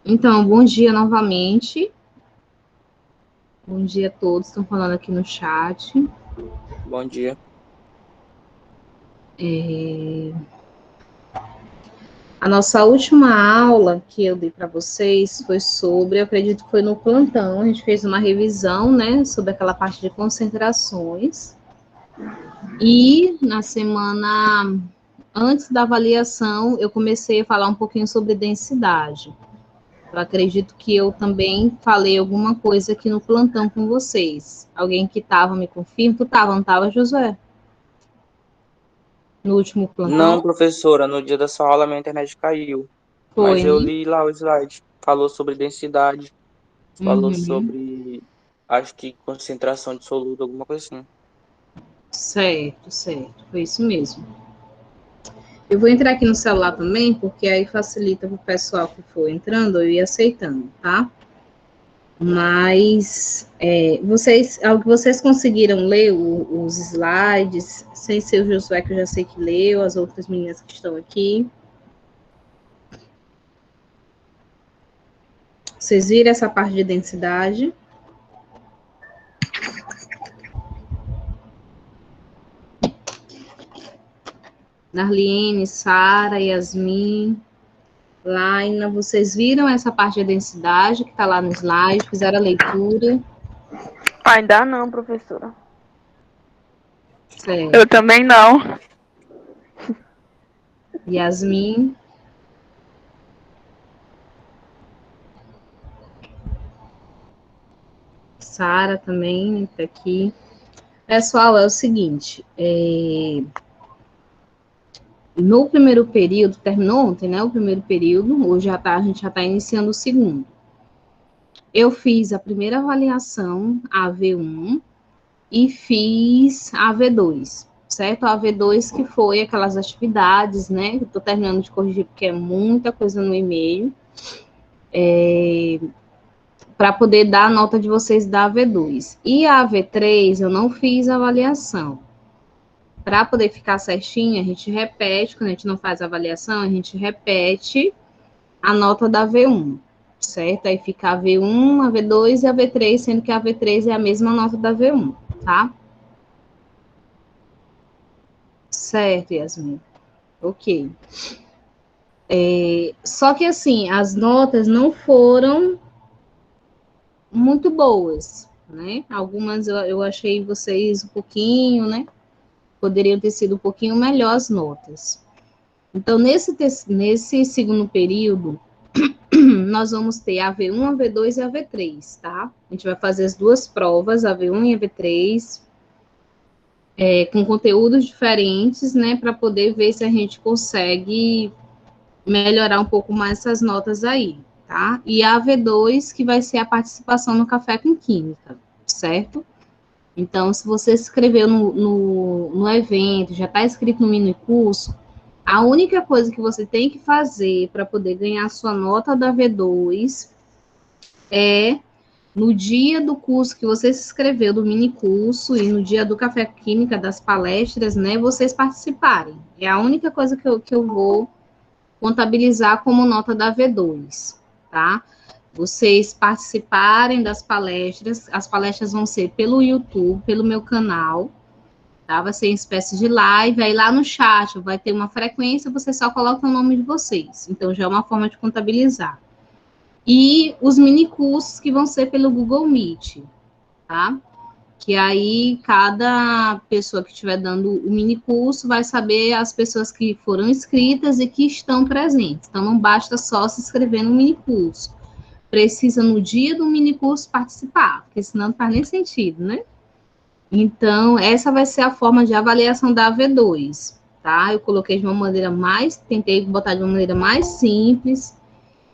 Então, bom dia novamente. Bom dia a todos, estão falando aqui no chat. Bom dia. A nossa última aula que eu dei para vocês foi sobre, eu acredito que foi no plantão, a gente fez uma revisão, né, sobre aquela parte de concentrações. E na semana antes da avaliação, eu comecei a falar um pouquinho sobre densidade. Eu acredito que eu também falei alguma coisa aqui no plantão com vocês. Alguém que estava me confirma? Tu estava, não estava, Josué? No último Não, plantão? professora, no dia da sua aula minha internet caiu, Foi, mas eu né? li lá o slide. Falou sobre densidade, falou Uhum. sobre, acho que concentração de soludo, alguma coisa assim. Certo, certo. Foi isso mesmo. Eu vou entrar aqui no celular também, porque aí facilita para o pessoal que for entrando eu ir aceitando, tá? Mas vocês conseguiram ler os slides, sem ser o Josué, que eu já sei que leu, as outras meninas que estão aqui. Vocês viram essa parte de densidade? Darlene, Sara, Yasmin, Laina, vocês viram essa parte de densidade que está lá no slide? Fizeram a leitura? Ainda não, professora. Eu Certo. também não. Yasmin, Sara também está aqui. Pessoal, é o seguinte, no primeiro período, terminou ontem, né? O primeiro período, hoje a gente já está iniciando o segundo. Eu fiz a primeira avaliação, a V1, e fiz a V2, certo? A V2 que foi aquelas atividades, né? Eu estou terminando de corrigir porque é muita coisa no e-mail. Para poder dar a nota de vocês da V2. E a V3 eu não fiz avaliação. Para poder ficar certinho, a gente repete, quando a gente não faz avaliação, a gente repete a nota da V1, certo? Aí fica a V1, a V2 e a V3, sendo que a V3 é a mesma nota da V1, tá? Certo, Yasmin. Ok. Só que assim, as notas não foram muito boas, né? Algumas eu achei vocês um pouquinho, né? Poderiam ter sido um pouquinho melhor as notas. Então, nesse segundo período, nós vamos ter a V1, a V2 e a V3, tá? A gente vai fazer as duas provas, a V1 e a V3, com conteúdos diferentes, né? Para poder ver se a gente consegue melhorar um pouco mais essas notas aí, tá? E a V2, que vai ser a participação no Café com Química, certo? Então, se você se inscreveu no evento, já está inscrito no mini curso, a única coisa que você tem que fazer para poder ganhar a sua nota da V2 é no dia do curso que você se inscreveu, do mini curso, e no dia do Café Química, das palestras, né, vocês participarem. É a única coisa que eu vou contabilizar como nota da V2, tá? Vocês participarem das palestras, as palestras vão ser pelo YouTube, pelo meu canal, tá? Vai ser em espécie de live, aí lá no chat vai ter uma frequência, você só coloca o nome de vocês. Então, já é uma forma de contabilizar. E os mini cursos que vão ser pelo Google Meet, tá? Que aí cada pessoa que estiver dando o mini curso vai saber as pessoas que foram inscritas e que estão presentes. Então, não basta só se inscrever no mini curso. Precisa, no dia do mini curso, participar, porque senão não faz nem sentido, né? Então, essa vai ser a forma de avaliação da V2, tá? Eu coloquei de uma maneira tentei botar de uma maneira mais simples,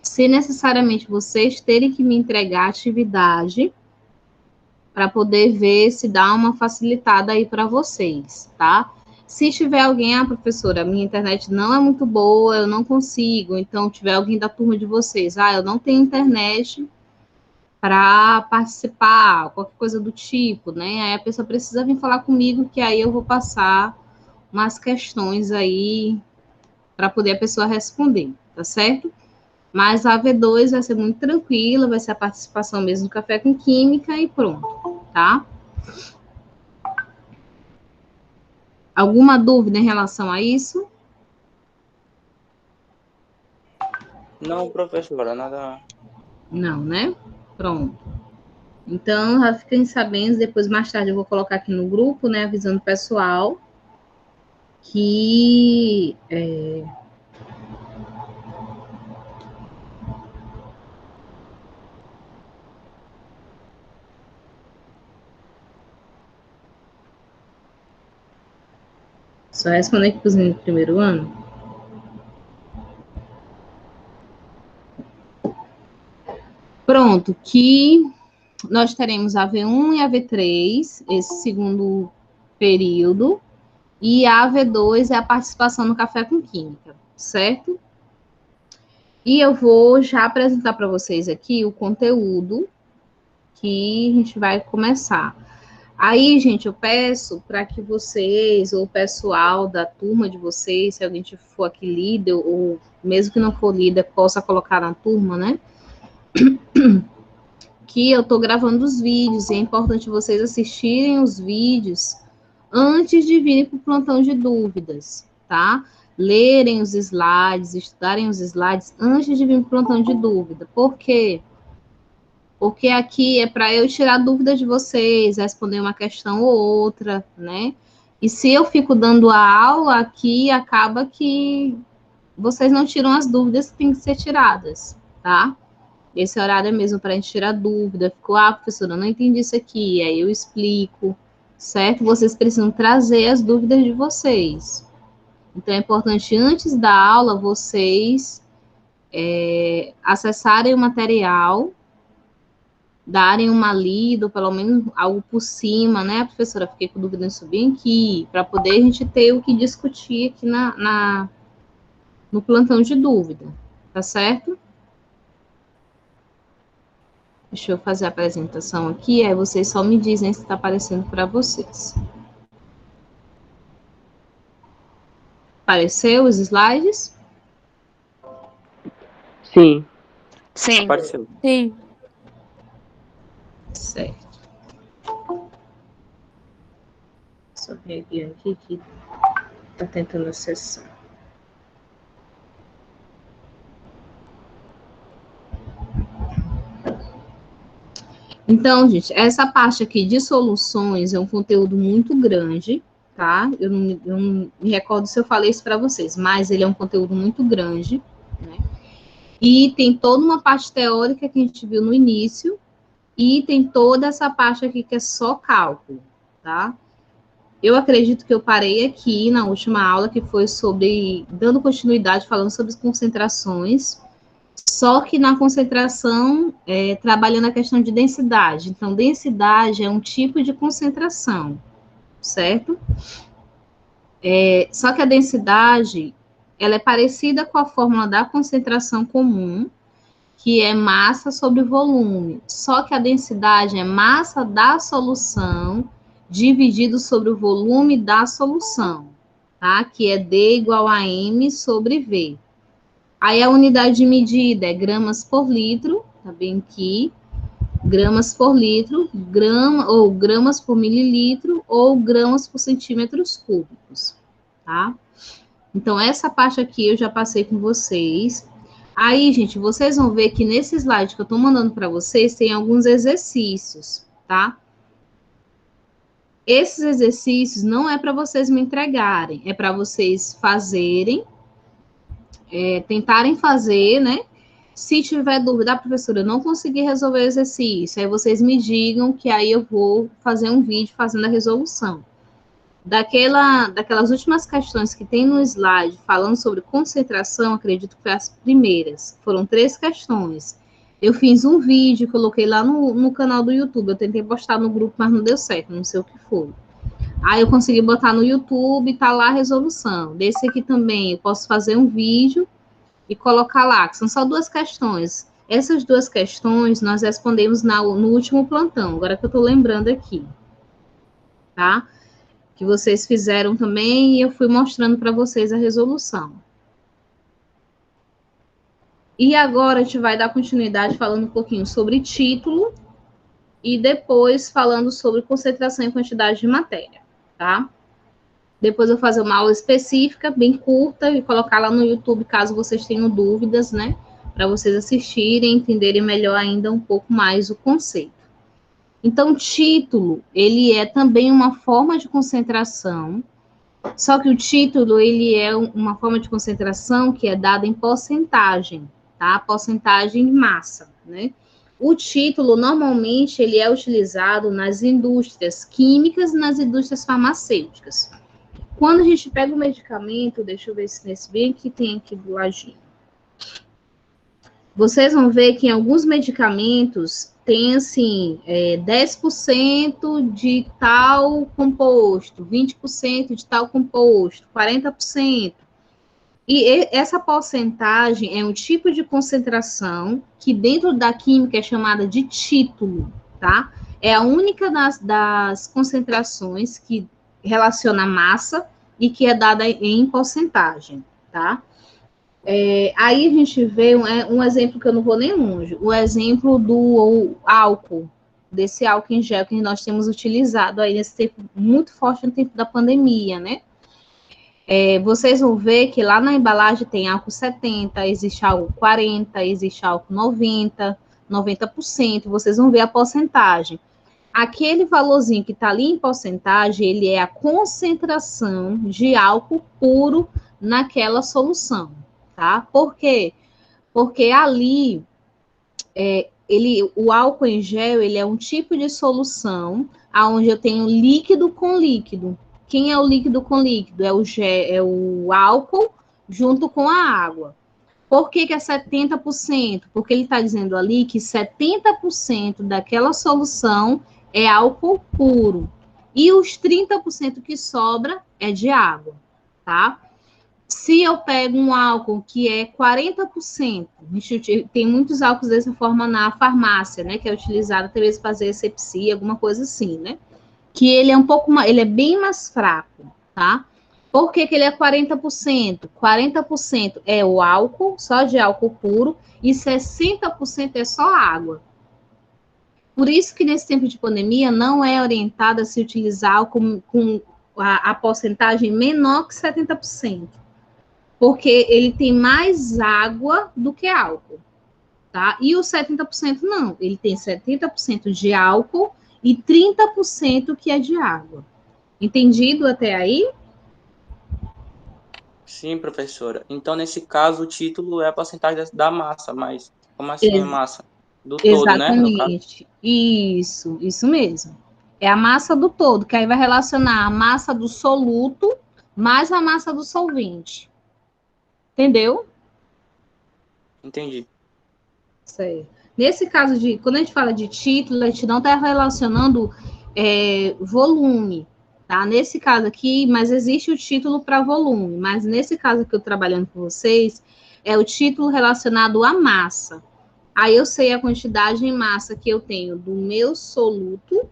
sem necessariamente vocês terem que me entregar a atividade, para poder ver se dá uma facilitada aí para vocês, tá? Se tiver alguém, professora, minha internet não é muito boa, eu não consigo, então tiver alguém da turma de vocês, eu não tenho internet para participar, qualquer coisa do tipo, né? Aí a pessoa precisa vir falar comigo, que aí eu vou passar umas questões aí para poder a pessoa responder, tá certo? Mas a AV2 vai ser muito tranquila, vai ser a participação mesmo do café com química e pronto, tá? Alguma dúvida em relação a isso? Não, professora, nada. Não, né? Pronto. Então, já fiquem sabendo, depois mais tarde eu vou colocar aqui no grupo, né, avisando o pessoal que só responder aqui para os meninos do primeiro ano. Pronto, que nós teremos a V1 e a V3, esse segundo período, e a V2 é a participação no café com química, certo? E eu vou já apresentar para vocês aqui o conteúdo que a gente vai começar. Aí, gente, eu peço para que vocês, ou o pessoal da turma de vocês, se alguém for aqui líder, ou mesmo que não for líder, possa colocar na turma, né? Que eu estou gravando os vídeos, e é importante vocês assistirem os vídeos antes de virem para o plantão de dúvidas, tá? Lerem os slides, estudarem os slides antes de vir para o plantão de dúvida. Por quê? Porque aqui é para eu tirar dúvidas de vocês, responder uma questão ou outra, né? E se eu fico dando a aula aqui, acaba que vocês não tiram as dúvidas que têm que ser tiradas, tá? Esse horário é mesmo para a gente tirar dúvida. Ficou, professora, eu não entendi isso aqui. Aí eu explico, certo? Vocês precisam trazer as dúvidas de vocês. Então, é importante, antes da aula, vocês acessarem o material, darem uma lida, ou pelo menos algo por cima, né? Professora, fiquei com dúvida em subir aqui, para poder a gente ter o que discutir aqui no plantão de dúvida, tá certo? Deixa eu fazer a apresentação aqui, aí vocês só me dizem se está aparecendo para vocês. Apareceu os slides? Sim. Sim. Apareceu. Sim. Certo. Só ver aqui que está tentando acessar. Então, gente, essa parte aqui de soluções é um conteúdo muito grande, tá? Eu não me recordo se eu falei isso para vocês, mas ele é um conteúdo muito grande, né? E tem toda uma parte teórica que a gente viu no início, e tem toda essa parte aqui que é só cálculo, tá? Eu acredito que eu parei aqui na última aula, que foi sobre, dando continuidade, falando sobre concentrações, só que na concentração, trabalhando a questão de densidade. Então, densidade é um tipo de concentração, certo? Só que a densidade, ela é parecida com a fórmula da concentração comum, que é massa sobre volume. Só que a densidade é massa da solução dividido sobre o volume da solução, tá? Que é D igual a M sobre V. Aí a unidade de medida é gramas por litro, tá bem aqui, gramas por litro, ou gramas por mililitro, ou gramas por centímetros cúbicos, tá? Então, essa parte aqui eu já passei com vocês. Aí, gente, vocês vão ver que nesse slide que eu tô mandando para vocês, tem alguns exercícios, tá? Esses exercícios não é para vocês me entregarem, é para vocês fazerem, tentarem fazer, né? Se tiver dúvida, professora, eu não consegui resolver o exercício, aí vocês me digam que aí eu vou fazer um vídeo fazendo a resolução. Daquelas últimas questões que tem no slide, falando sobre concentração, acredito que foi as primeiras. Foram 3 questões. Eu fiz um vídeo, coloquei lá no canal do YouTube. Eu tentei postar no grupo, mas não deu certo, não sei o que foi. Aí eu consegui botar no YouTube e tá lá a resolução. Desse aqui também, eu posso fazer um vídeo e colocar lá, que são só 2 questões. Essas 2 questões nós respondemos no último plantão, agora que eu tô lembrando aqui. Tá? Que vocês fizeram também, e eu fui mostrando para vocês a resolução. E agora a gente vai dar continuidade falando um pouquinho sobre título e depois falando sobre concentração e quantidade de matéria, tá? Depois eu vou fazer uma aula específica, bem curta, e colocar lá no YouTube, caso vocês tenham dúvidas, né? Para vocês assistirem, entenderem melhor ainda um pouco mais o conceito. Então, título, ele é também uma forma de concentração, só que o título, ele é uma forma de concentração que é dada em porcentagem, tá? Porcentagem de massa, né? O título, normalmente, ele é utilizado nas indústrias químicas e nas indústrias farmacêuticas. Quando a gente pega o medicamento, deixa eu ver se nesse bem que tem aqui do ladinho. Vocês vão ver que em alguns medicamentos tem, assim, 10% de tal composto, 20% de tal composto, 40%. E essa porcentagem é um tipo de concentração que dentro da química é chamada de título, tá? É a única das concentrações que relaciona a massa e que é dada em porcentagem, tá? Aí a gente vê um exemplo que eu não vou nem longe, o exemplo do álcool, desse álcool em gel que nós temos utilizado aí nesse tempo muito forte no tempo da pandemia, né? Vocês vão ver que lá na embalagem tem álcool 70, existe álcool 40, existe álcool 90, 90%, vocês vão ver a porcentagem. Aquele valorzinho que está ali em porcentagem, ele é a concentração de álcool puro naquela solução, tá? Por quê? Porque ali, o álcool em gel, ele é um tipo de solução onde eu tenho líquido com líquido. Quem é o líquido com líquido? É o álcool junto com a água. Por que é 70%? Porque ele está dizendo ali que 70% daquela solução é álcool puro. E os 30% que sobra é de água, tá? Se eu pego um álcool que é 40%, tem muitos álcools dessa forma na farmácia, né? Que é utilizado até mesmo para fazer asepsia, alguma coisa assim, né? Que ele é um pouco mais, ele é bem mais fraco, tá? Por que ele é 40%? 40% é o álcool, só de álcool puro, e 60% é só água. Por isso que nesse tempo de pandemia não é orientado a se utilizar álcool com a porcentagem menor que 70%. Porque ele tem mais água do que álcool, tá? E o 70% não, ele tem 70% de álcool e 30% que é de água. Entendido até aí? Sim, professora. Então, nesse caso, o título é a porcentagem da massa, mas como assim a massa? Do todo, né? No caso. Exatamente. Isso mesmo. É a massa do todo, que aí vai relacionar a massa do soluto mais a massa do solvente. Entendeu? Entendi. Certo. Nesse caso quando a gente fala de título, a gente não está relacionando volume, tá? Nesse caso aqui, mas existe o título para volume, mas nesse caso que eu trabalhando com vocês, é o título relacionado à massa. Aí eu sei a quantidade em massa que eu tenho do meu soluto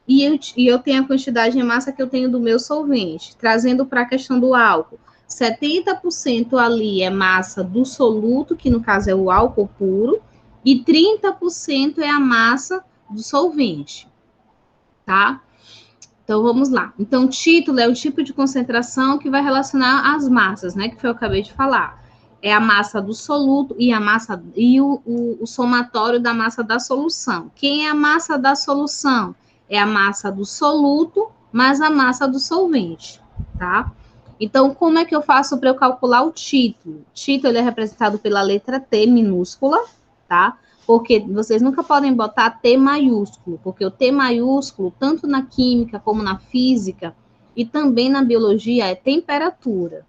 e eu tenho a quantidade em massa que eu tenho do meu solvente. Trazendo para a questão do álcool, 70% ali é massa do soluto, que no caso é o álcool puro, e 30% é a massa do solvente, tá? Então, vamos lá. Então, título é o tipo de concentração que vai relacionar as massas, né? Que foi o que eu acabei de falar. É a massa do soluto e a massa e o somatório da massa da solução. Quem é a massa da solução? É a massa do soluto mais a massa do solvente, tá? Então, como é que eu faço para eu calcular o título? O título ele é representado pela letra T minúscula, tá? Porque vocês nunca podem botar T maiúsculo, porque o T maiúsculo, tanto na química como na física e também na biologia, é temperatura.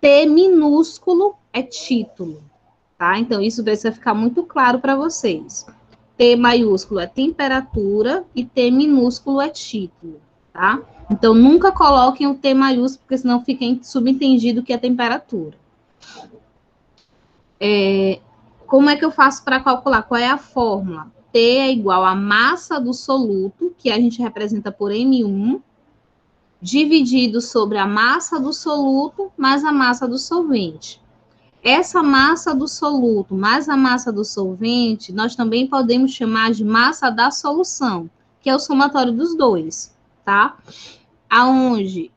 T minúsculo é título, tá? Então, isso precisa ficar muito claro para vocês. T maiúsculo é temperatura e T minúsculo é título, tá? Então, nunca coloquem o T maiúsculo, porque senão fica subentendido que é temperatura. Como é que eu faço para calcular? Qual é a fórmula? T é igual à massa do soluto, que a gente representa por M1, dividido sobre a massa do soluto mais a massa do solvente. essa massa do soluto mais a massa do solvente, nós também podemos chamar de massa da solução, que é o somatório dos dois, tá? Aonde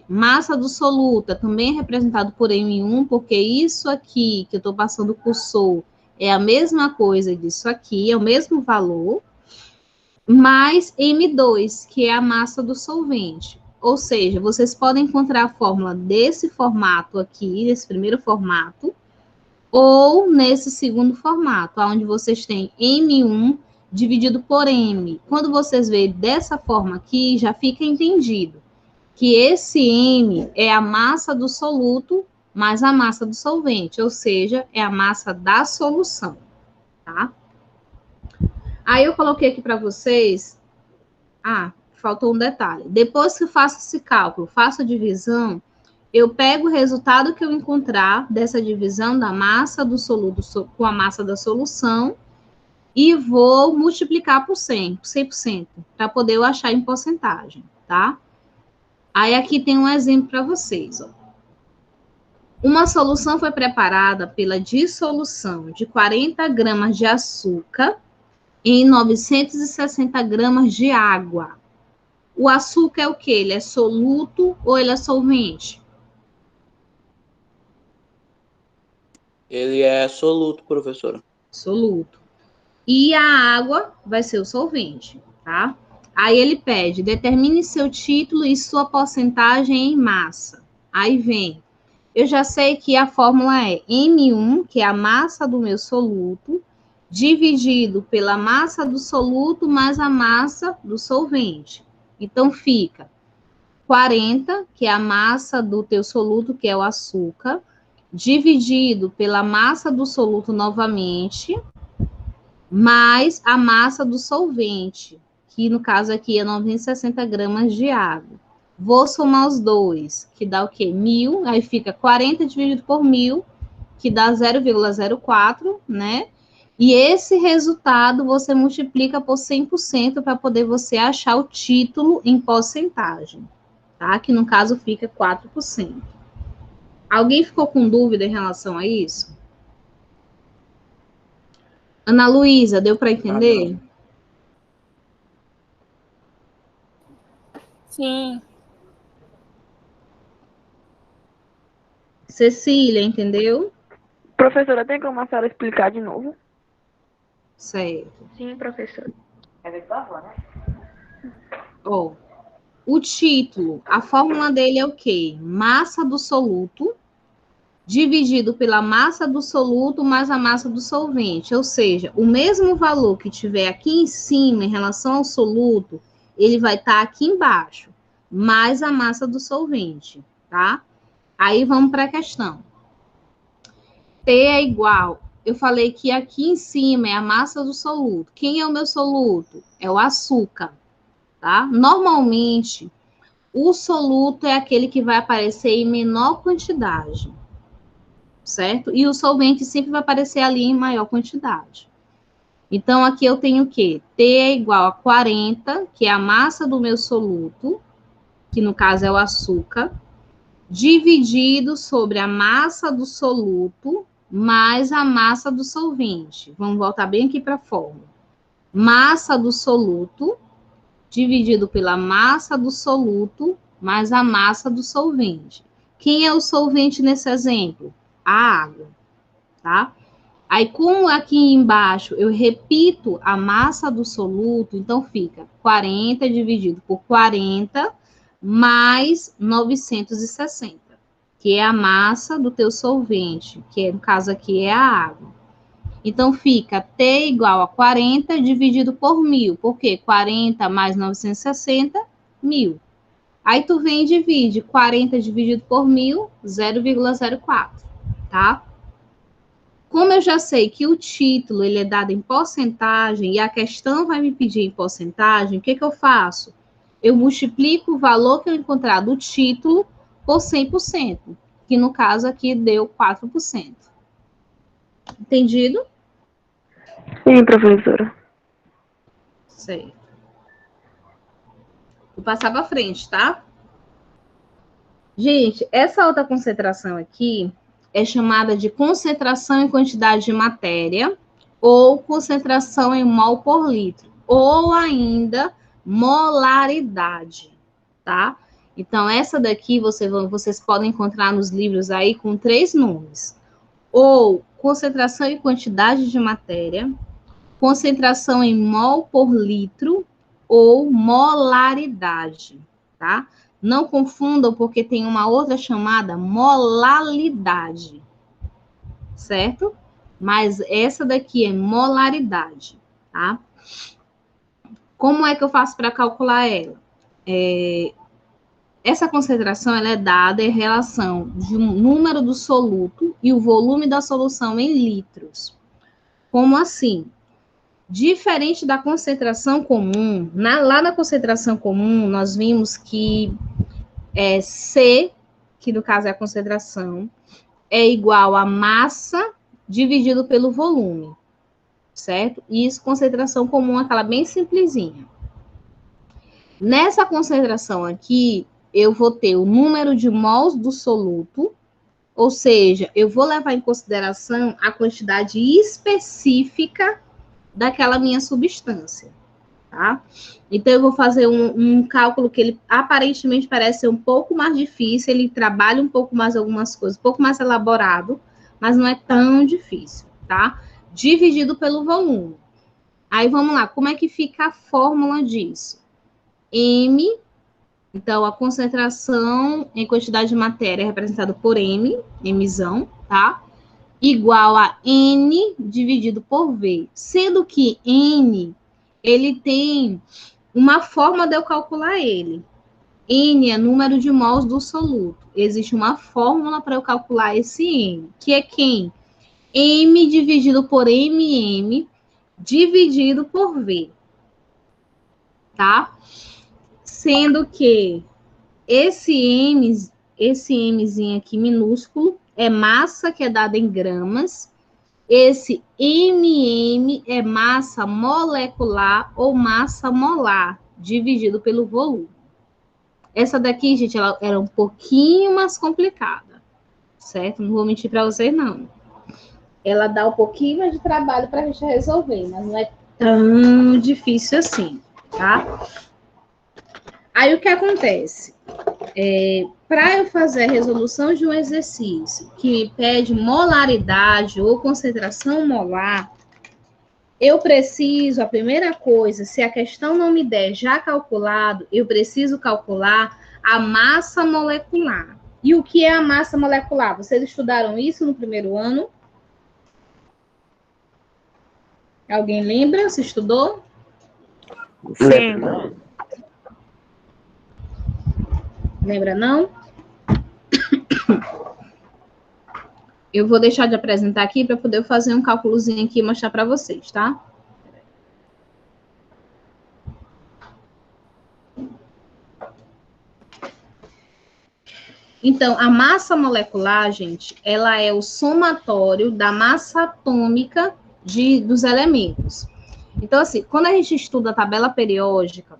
massa do soluto também é representado por M1, porque isso aqui que eu estou passando o cursor é a mesma coisa disso aqui, é o mesmo valor, mais M2, que é a massa do solvente. Ou seja, vocês podem encontrar a fórmula desse formato aqui, desse primeiro formato, ou nesse segundo formato, onde vocês têm M1 dividido por M. Quando vocês verem dessa forma aqui, já fica entendido que esse M é a massa do soluto mais a massa do solvente, ou seja, é a massa da solução, tá? Aí eu coloquei aqui para vocês, faltou um detalhe. Depois que eu faço esse cálculo, faço a divisão, eu pego o resultado que eu encontrar dessa divisão da massa do soluto com a massa da solução e vou multiplicar por 100%, para poder eu achar em porcentagem, tá? Aí aqui tem um exemplo para vocês, ó. Uma solução foi preparada pela dissolução de 40 gramas de açúcar em 960 gramas de água. O açúcar é o quê? Ele é soluto ou ele é solvente? Ele é soluto, professora. Soluto. E a água vai ser o solvente, tá? Aí ele pede, determine seu título e sua porcentagem em massa. Aí vem, eu já sei que a fórmula é M1, que é a massa do meu soluto, dividido pela massa do soluto mais a massa do solvente. Então, fica 40, que é a massa do teu soluto, que é o açúcar, dividido pela massa do soluto novamente, mais a massa do solvente, que no caso aqui é 960 gramas de água. Vou somar os dois, que dá o quê? 1.000, aí fica 40 dividido por 1.000, que dá 0,04, né? E esse resultado você multiplica por 100% para poder você achar o título em porcentagem, tá? Que no caso fica 4%. Alguém ficou com dúvida em relação a isso? Ana Luísa, deu para entender? Sim. Cecília, entendeu? Professora, tem como a senhora explicar de novo? Certo. Sim, professora. Ó, o título, a fórmula dele é o quê? Massa do soluto dividido pela massa do soluto mais a massa do solvente. Ou seja, o mesmo valor que tiver aqui em cima em relação ao soluto, ele vai estar aqui embaixo, mais a massa do solvente, tá? Aí vamos para a questão. T é igual. Eu falei que aqui em cima é a massa do soluto. Quem é o meu soluto? É o açúcar, tá? Normalmente, o soluto é aquele que vai aparecer em menor quantidade, certo? E o solvente sempre vai aparecer ali em maior quantidade. Então, aqui eu tenho o quê? T é igual a 40, que é a massa do meu soluto, que no caso é o açúcar, dividido sobre a massa do soluto mais a massa do solvente. Vamos voltar bem aqui para a fórmula. Massa do soluto dividido pela massa do soluto mais a massa do solvente. Quem é o solvente nesse exemplo? A água, tá? Aí, como aqui embaixo eu repito a massa do soluto, então fica 40 dividido por 40 mais 960, que é a massa do teu solvente, que no caso aqui é a água. Então, fica T igual a 40 dividido por 1.000. Por quê? 40 mais 960, 1.000. Aí, tu vem e divide 40 dividido por 1.000, 0,04, tá? Como eu já sei que o título ele é dado em porcentagem e a questão vai me pedir em porcentagem, o que eu faço? Eu multiplico o valor que eu encontrar do título por 100%, que no caso aqui deu 4%. Entendido? Sim, professora. Certo. Vou passar para frente, tá? Gente, essa alta concentração aqui, é chamada de concentração em quantidade de matéria, ou concentração em mol por litro, ou ainda molaridade, tá? Então, essa daqui vocês podem encontrar nos livros aí com 3 nomes. Ou concentração em quantidade de matéria, concentração em mol por litro, ou molaridade, tá? Não confundam, porque tem uma outra chamada molalidade, certo? Mas essa daqui é molaridade, tá? Como é que eu faço para calcular ela? Essa concentração ela é dada em relação de um número do soluto e o volume da solução em litros. Como assim? Diferente da concentração comum, lá na concentração comum, nós vimos que C, que no caso é a concentração, é igual a massa dividido pelo volume, certo? Isso, concentração comum, aquela bem simplesinha. Nessa concentração aqui, eu vou ter o número de mols do soluto, ou seja, eu vou levar em consideração a quantidade específica daquela minha substância, tá? Então, eu vou fazer um cálculo que ele aparentemente parece ser um pouco mais difícil, ele trabalha um pouco mais algumas coisas, um pouco mais elaborado, mas não é tão difícil, tá? Dividido pelo volume. Aí, vamos lá, como é que fica a fórmula disso? M, então, a concentração em quantidade de matéria é representada por M, Mzão, tá? Igual a N dividido por V. Sendo que N, ele tem uma forma de eu calcular ele. N é número de mols do soluto. Existe uma fórmula para eu calcular esse N, que é quem? M dividido por MM dividido por V. Tá? Sendo que esse Mzinho aqui minúsculo é massa, que é dada em gramas. Esse MM é massa molecular ou massa molar, dividido pelo volume. Essa daqui, gente, ela era um pouquinho mais complicada, certo? Não vou mentir para vocês, não. Ela dá um pouquinho mais de trabalho para a gente resolver, mas não é tão difícil assim, tá? Aí, o que acontece? Para eu fazer a resolução de um exercício que pede molaridade ou concentração molar, eu preciso, a primeira coisa, se a questão não me der já calculado, eu preciso calcular a massa molecular. E o que é a massa molecular? Vocês estudaram isso no primeiro ano? Alguém lembra? Se estudou? Sim. Lembra, não? Eu vou deixar de apresentar aqui para poder fazer um cálculozinho aqui e mostrar para vocês, tá? Então, a massa molecular, gente, ela é o somatório da massa atômica dos elementos. Então, assim, quando a gente estuda a tabela periódica,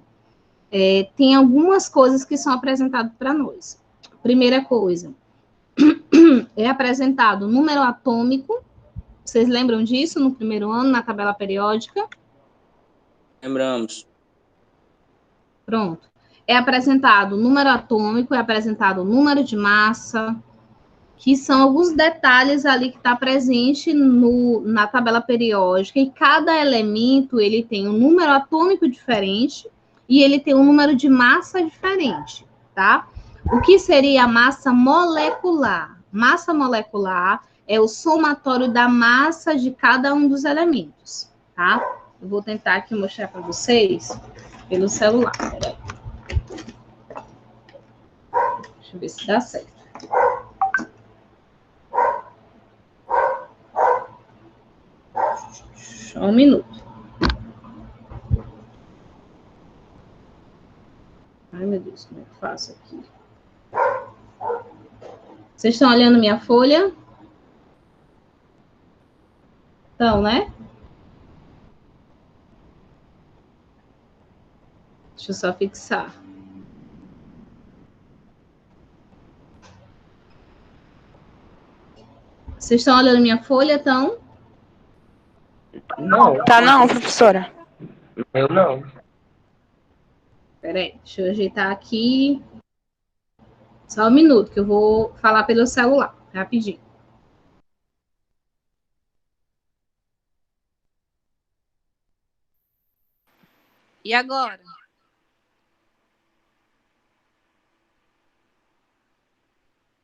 tem algumas coisas que são apresentadas para nós. Primeira coisa, é apresentado o número atômico. Vocês lembram disso no primeiro ano, na tabela periódica? Lembramos. Pronto. É apresentado o número atômico, é apresentado o número de massa, que são alguns detalhes ali que está presente na tabela periódica, e cada elemento ele tem um número atômico diferente e ele tem um número de massa diferente, tá? O que seria a massa molecular? Massa molecular é o somatório da massa de cada um dos elementos, tá? Eu vou tentar aqui mostrar para vocês pelo celular. Peraí. Deixa eu ver se dá certo. Só um minuto. Ai, meu Deus, como é que eu faço aqui? Vocês estão olhando minha folha? Então, né? Deixa eu só fixar. Vocês estão olhando minha folha, então? Não. Tá não, professora? Eu não. Peraí, deixa eu ajeitar aqui. Só um minuto, que eu vou falar pelo celular, rapidinho. E agora?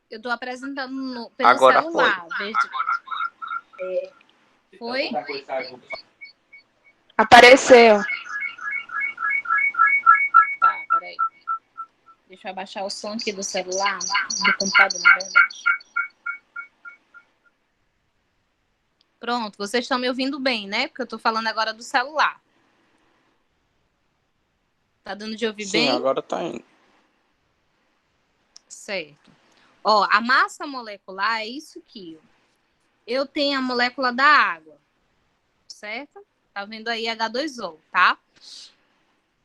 Eu estou apresentando pelo Agora celular. Foi? Apareceu. Tá, peraí. Deixa eu abaixar o som aqui do celular, do computador, na verdade. Pronto, vocês estão me ouvindo bem, né? Porque eu estou falando agora do celular. Tá dando de ouvir bem? Sim, agora tá indo. Certo. Ó, a massa molecular é isso aqui. Ó. Eu tenho a molécula da água, certo? Tá vendo aí H2O, tá?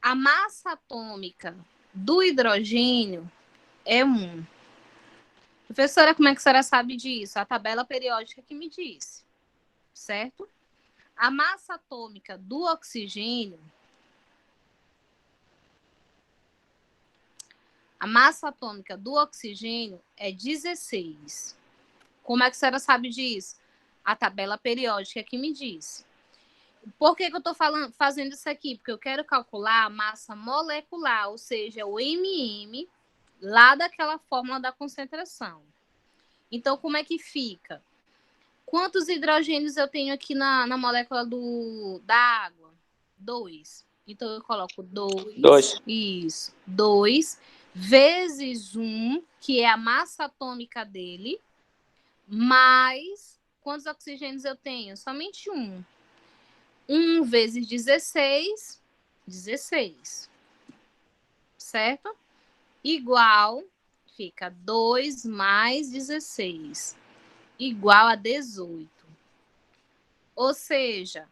A massa atômica do hidrogênio é 1. Professora, como é que a senhora sabe disso? A tabela periódica que me disse, certo? A massa atômica do oxigênio, é 16. Como é que a senhora sabe disso? A tabela periódica que me disse. Por que eu estou fazendo isso aqui? Porque eu quero calcular a massa molecular, ou seja, o MM, lá daquela fórmula da concentração. Então, como é que fica? Quantos hidrogênios eu tenho aqui na molécula da água? 2. Então, eu coloco 2. 2. Isso. 2 vezes 1, que é a massa atômica dele, mais quantos oxigênios eu tenho? Somente 1. 1 vezes 16, 16. Certo? Igual, fica 2 mais 16, igual a 18. Ou seja,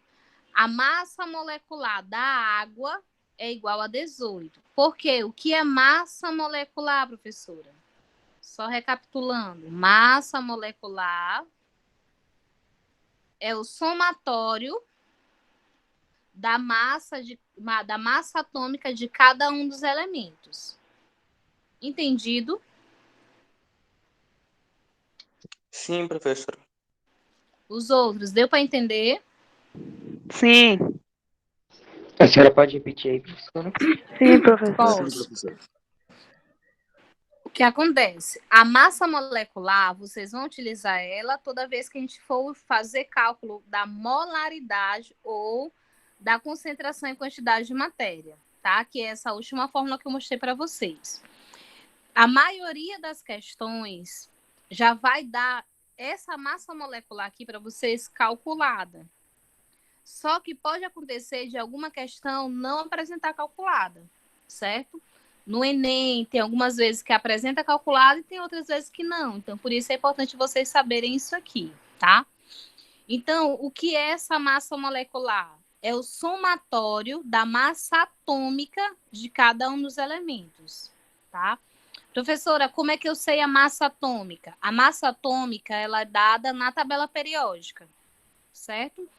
a massa molecular da água é igual a 18. Por quê? O que é massa molecular, professora? Só recapitulando. Massa molecular é o somatório da massa atômica de cada um dos elementos. Entendido? Sim, professor. Os outros, deu para entender? Sim. A senhora pode repetir aí, professora? Sim, professor. Posso. O que acontece? A massa molecular, vocês vão utilizar ela toda vez que a gente for fazer cálculo da molaridade ou da concentração e quantidade de matéria, tá? Que é essa última fórmula que eu mostrei para vocês. A maioria das questões já vai dar essa massa molecular aqui para vocês calculada. Só que pode acontecer de alguma questão não apresentar calculada, certo? No Enem, tem algumas vezes que apresenta calculado e tem outras vezes que não. Então, por isso é importante vocês saberem isso aqui, tá? Então, o que é essa massa molecular? É o somatório da massa atômica de cada um dos elementos, tá? Professora, como é que eu sei a massa atômica? A massa atômica, ela é dada na tabela periódica, certo?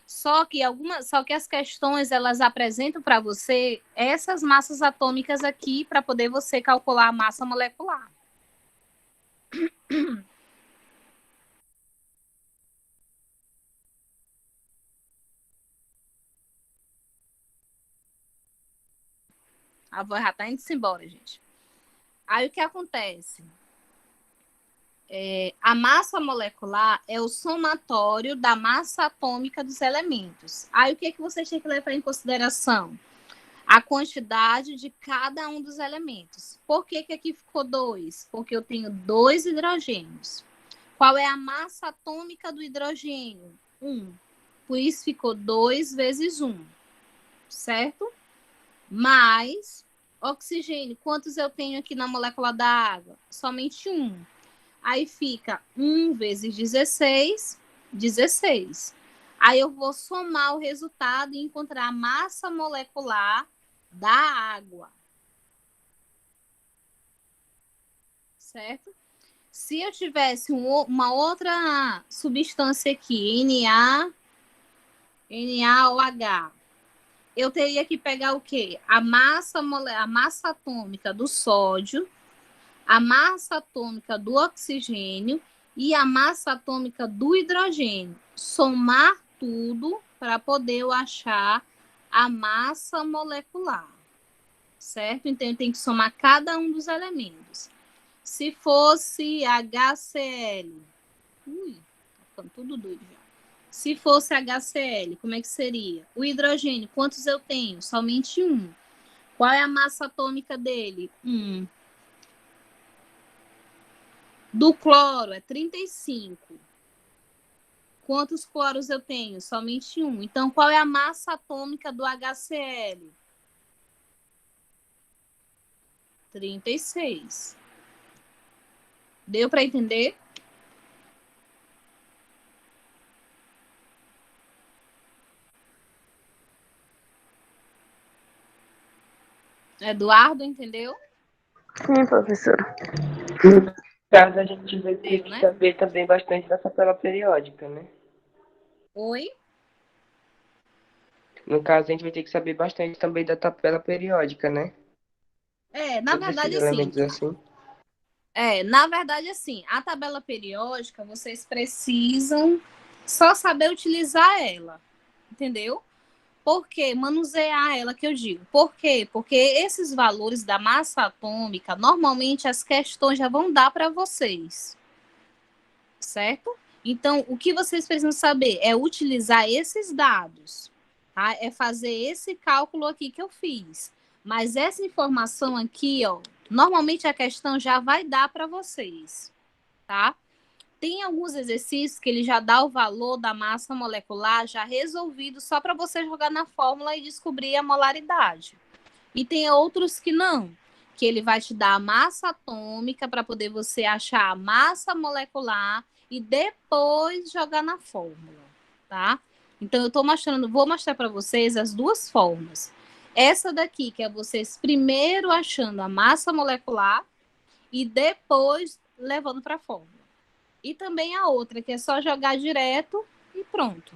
Só que as questões elas apresentam para você essas massas atômicas aqui para poder você calcular a massa molecular. A voz já está indo embora, gente. Aí o que acontece? A massa molecular é o somatório da massa atômica dos elementos. Aí o que vocês têm que levar em consideração? A quantidade de cada um dos elementos. Por que aqui ficou 2? Porque eu tenho 2 hidrogênios. Qual é a massa atômica do hidrogênio? 1. Por isso ficou 2 vezes 1, certo? Mais oxigênio. Quantos eu tenho aqui na molécula da água? Somente 1. Aí fica 1 vezes 16, 16. Aí eu vou somar o resultado e encontrar a massa molecular da água. Certo? Se eu tivesse uma outra substância aqui, NaOH, eu teria que pegar o quê? A massa atômica do sódio, a massa atômica do oxigênio e a massa atômica do hidrogênio. Somar tudo para poder eu achar a massa molecular, certo? Então, eu tenho que somar cada um dos elementos. Se fosse HCl, tá ficando tudo doido já. Se fosse HCl, como é que seria? O hidrogênio, quantos eu tenho? Somente um. Qual é a massa atômica dele? 1. Do cloro é 35. Quantos cloros eu tenho? Somente um. Então, qual é a massa atômica do HCl? 36. Deu para entender? Eduardo, entendeu? Sim, professora. No caso, a gente vai ter que Né? saber também bastante da tabela periódica, né? Oi? No caso, a gente vai ter que saber bastante também da tabela periódica, né? Na Todos esses verdade, elementos assim. assim, a tabela periódica, vocês precisam só saber utilizar ela, entendeu? Por quê? Manusear ela, que eu digo. Por quê? Porque esses valores da massa atômica, normalmente as questões já vão dar para vocês, certo? Então, o que vocês precisam saber é utilizar esses dados, tá? É fazer esse cálculo aqui que eu fiz. Mas essa informação aqui, ó, normalmente a questão já vai dar para vocês, tá? Tem alguns exercícios que ele já dá o valor da massa molecular já resolvido só para você jogar na fórmula e descobrir a molaridade. E tem outros que não, que ele vai te dar a massa atômica para poder você achar a massa molecular e depois jogar na fórmula, tá? Então eu vou mostrar para vocês as duas formas. Essa daqui, que é vocês primeiro achando a massa molecular e depois levando para a fórmula. E também a outra, que é só jogar direto e pronto.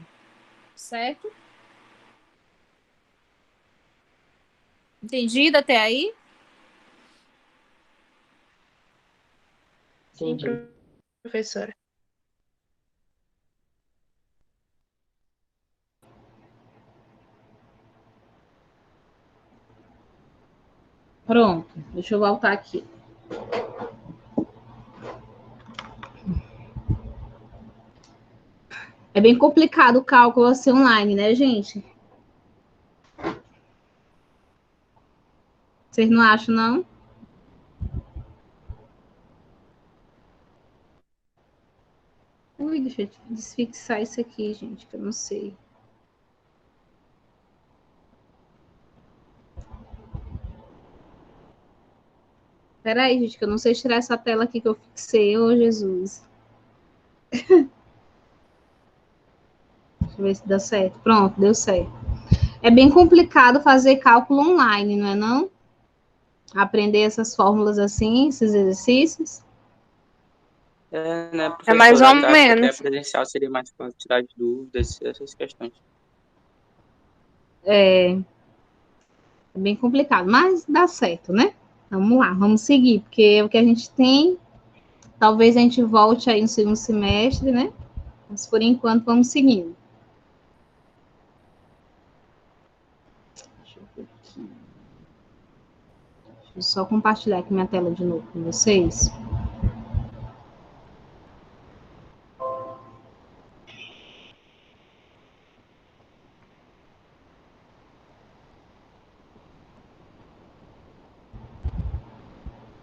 Certo? Entendido até aí? Sim, Entendi. professora. Pronto. Deixa eu voltar aqui. É bem complicado o cálculo assim online, né, gente? Vocês não acham, não? Ui, deixa eu desfixar isso aqui, gente, que eu não sei. Peraí, gente, que eu não sei tirar essa tela aqui que eu fixei. Ô, Jesus. Deixa eu ver se dá certo. Pronto, deu certo. É bem complicado fazer cálculo online, não é não? Aprender essas fórmulas assim, esses exercícios. Né, É mais professora? ou Acho que até menos. presencial seria mais fácil tirar de dúvidas, essas questões. É bem complicado, mas dá certo, né? Vamos lá, vamos seguir, porque é o que a gente tem. Talvez a gente volte aí no segundo semestre, né? Mas por enquanto vamos seguindo. Deixa eu ver aqui. Deixa eu só compartilhar aqui minha tela de novo com vocês.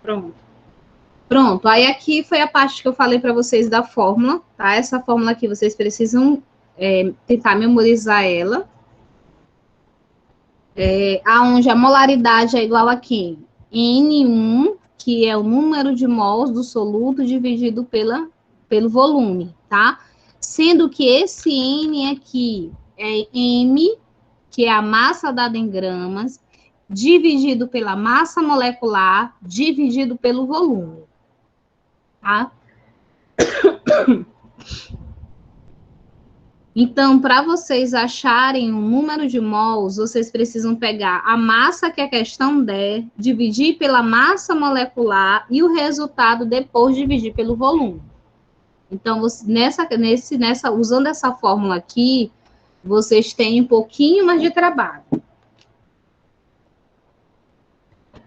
Pronto. Pronto, aí aqui foi a parte que eu falei para vocês da fórmula, tá? Essa fórmula aqui vocês precisam tentar memorizar ela. Aonde a molaridade é igual a quê? N1, que é o número de mols do soluto dividido pelo volume, tá? Sendo que esse N aqui é M, que é a massa dada em gramas, dividido pela massa molecular, dividido pelo volume, tá? Então, para vocês acharem o número de mols, vocês precisam pegar a massa que a questão der, dividir pela massa molecular e o resultado depois dividir pelo volume. Então, usando essa fórmula aqui, vocês têm um pouquinho mais de trabalho.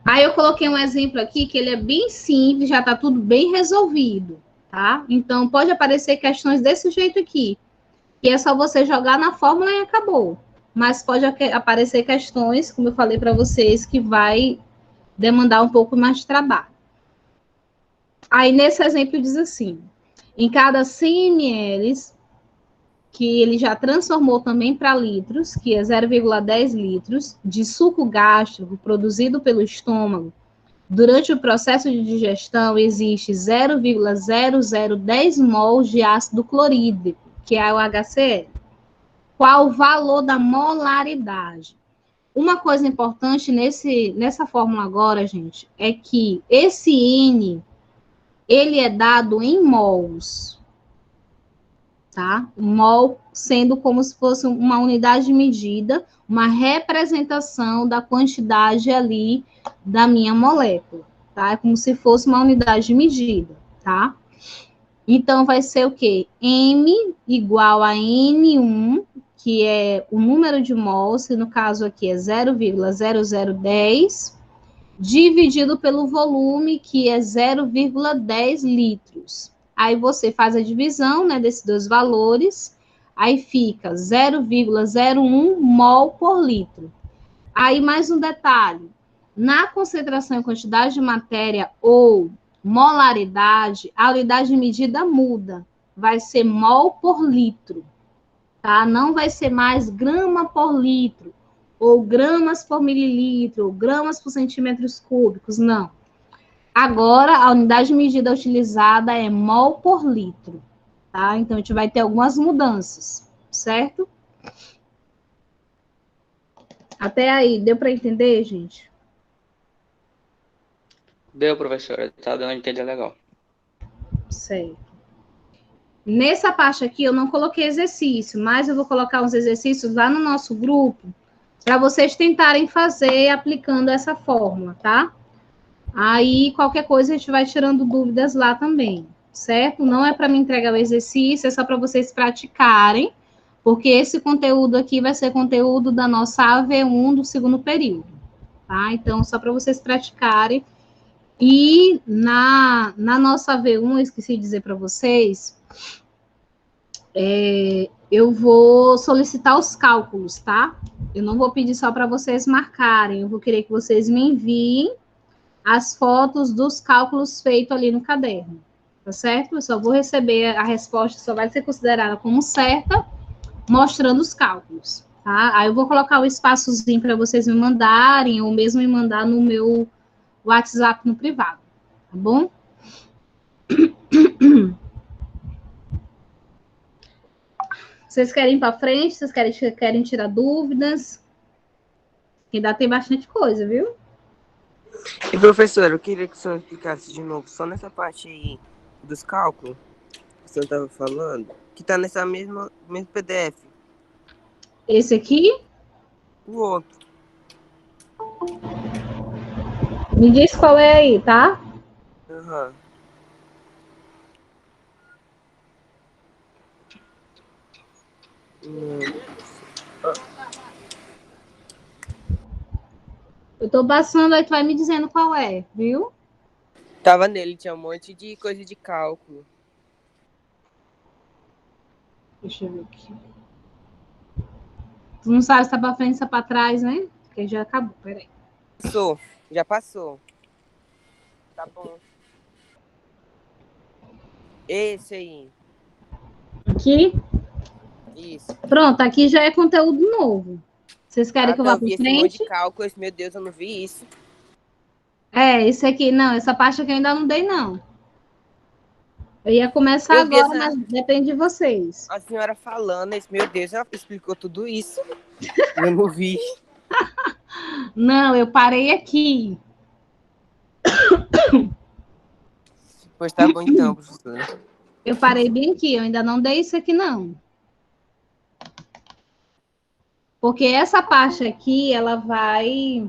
Aí eu coloquei um exemplo aqui que ele é bem simples, já está tudo bem resolvido, tá? Então, pode aparecer questões desse jeito aqui, que é só você jogar na fórmula e acabou. Mas pode aparecer questões, como eu falei para vocês, que vai demandar um pouco mais de trabalho. Aí, nesse exemplo, diz assim, em cada 100 ml, que ele já transformou também para litros, que é 0,10 litros, de suco gástrico produzido pelo estômago, durante o processo de digestão, existe 0,0010 mols de ácido clorídrico, que é o HCl. Qual o valor da molaridade? Uma coisa importante nessa fórmula agora, gente, é que esse N, ele é dado em mols, tá? Mol sendo como se fosse uma unidade de medida, uma representação da quantidade ali da minha molécula, tá? É como se fosse uma unidade de medida, tá? Então, vai ser o quê? M igual a N1, que é o número de mols, que no caso aqui é 0,0010, dividido pelo volume, que é 0,10 litros. Aí você faz a divisão, né, desses dois valores, aí fica 0,01 mol por litro. Aí mais um detalhe, na concentração e quantidade de matéria ou molaridade, a unidade de medida muda, vai ser mol por litro, tá? Não vai ser mais grama por litro, ou gramas por mililitro, ou gramas por centímetros cúbicos, não. Agora, a unidade de medida utilizada é mol por litro, tá? Então, a gente vai ter algumas mudanças, certo? Até aí, deu para entender, gente? Deu, professora. Tá dando a entender legal. Certo. Nessa parte aqui, eu não coloquei exercício, mas eu vou colocar uns exercícios lá no nosso grupo, para vocês tentarem fazer aplicando essa fórmula, tá? Aí, qualquer coisa, a gente vai tirando dúvidas lá também, certo? Não é para me entregar o exercício, é só para vocês praticarem, porque esse conteúdo aqui vai ser conteúdo da nossa AV1 do segundo período, tá? Então, só para vocês praticarem. E na nossa AV1, eu esqueci de dizer para vocês, eu vou solicitar os cálculos, tá? Eu não vou pedir só para vocês marcarem, eu vou querer que vocês me enviem as fotos dos cálculos feitos ali no caderno, tá certo? Eu só vou receber a resposta, só vai ser considerada como certa, mostrando os cálculos, tá? Aí eu vou colocar o espaçozinho para vocês me mandarem, ou mesmo me mandar no meu WhatsApp no privado, tá bom? Vocês querem ir para frente? Vocês querem tirar dúvidas? Ainda tem bastante coisa, viu? E, professor, eu queria que o senhor explicasse de novo, só nessa parte aí dos cálculos que o senhor estava falando, que está nessa mesmo PDF. Esse aqui? O outro. Me diz qual é aí, tá? Aham. Eu tô passando, aí tu vai me dizendo qual é, viu? Tava nele, tinha um monte de coisa de cálculo. Deixa eu ver aqui. Tu não sabe se tá pra frente ou se tá pra trás, né? Porque já acabou, peraí. Passou, já passou. Tá bom. Esse aí. Aqui? Isso. Pronto, aqui já é conteúdo novo. Vocês querem que eu vá pra vi esse monte frente? de cálculo, meu Deus, eu não vi isso. Esse aqui, não, essa parte aqui eu ainda não dei, não. Eu ia começar agora, mas depende de vocês. A senhora falando, meu Deus, ela explicou tudo isso. Eu não vi. Não, eu parei aqui. Pois tá bom então, professora. Eu parei bem aqui, eu ainda não dei isso aqui, não. Porque essa parte aqui, ela vai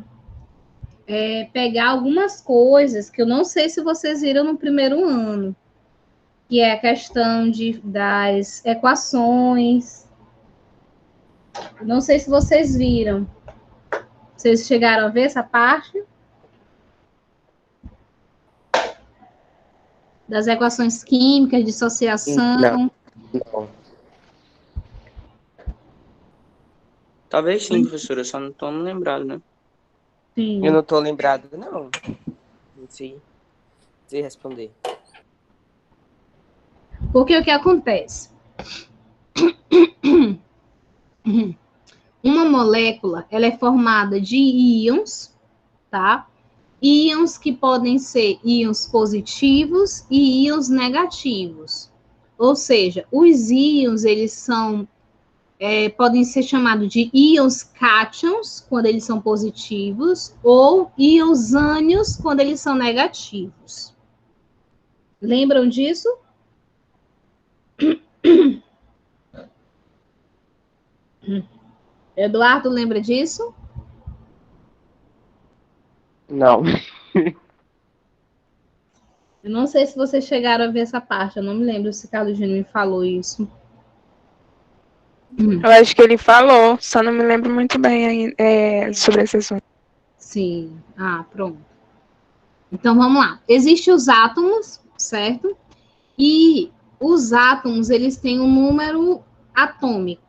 pegar algumas coisas que eu não sei se vocês viram no primeiro ano, que é a questão das equações. Não sei se vocês viram. Vocês chegaram a ver essa parte? Das equações químicas, dissociação. Não. Talvez sim, professora, só não estou lembrado, né? Sim. Eu não tô lembrado, não. Não sei responder. Porque o que acontece? Uma molécula, ela é formada de íons, tá? Íons que podem ser íons positivos e íons negativos. Ou seja, os íons, eles são podem ser chamados de íons cátions, quando eles são positivos, ou íons ânions, quando eles são negativos. Lembram disso? Eduardo, lembra disso? Não. Eu não sei se vocês chegaram a ver essa parte, eu não me lembro se Carlos Gino me falou isso. Eu acho que ele falou, só não me lembro muito bem sobre esse assunto. Sim. Ah, pronto. Então, vamos lá. Existem os átomos, certo? E os átomos, eles têm um número atômico,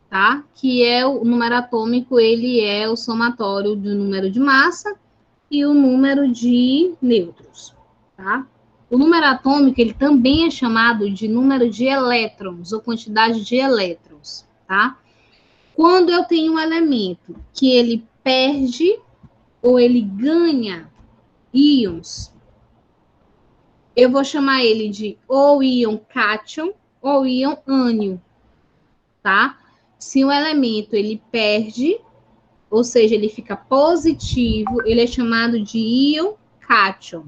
tá? Que é o número atômico, ele é o somatório do número de massa e o número de nêutrons, tá? O número atômico, ele também é chamado de número de elétrons, ou quantidade de elétrons, tá? Quando eu tenho um elemento que ele perde ou ele ganha íons, eu vou chamar ele de ou íon cátion ou íon ânion, tá? Se o elemento ele perde, ou seja, ele fica positivo, ele é chamado de íon cátion.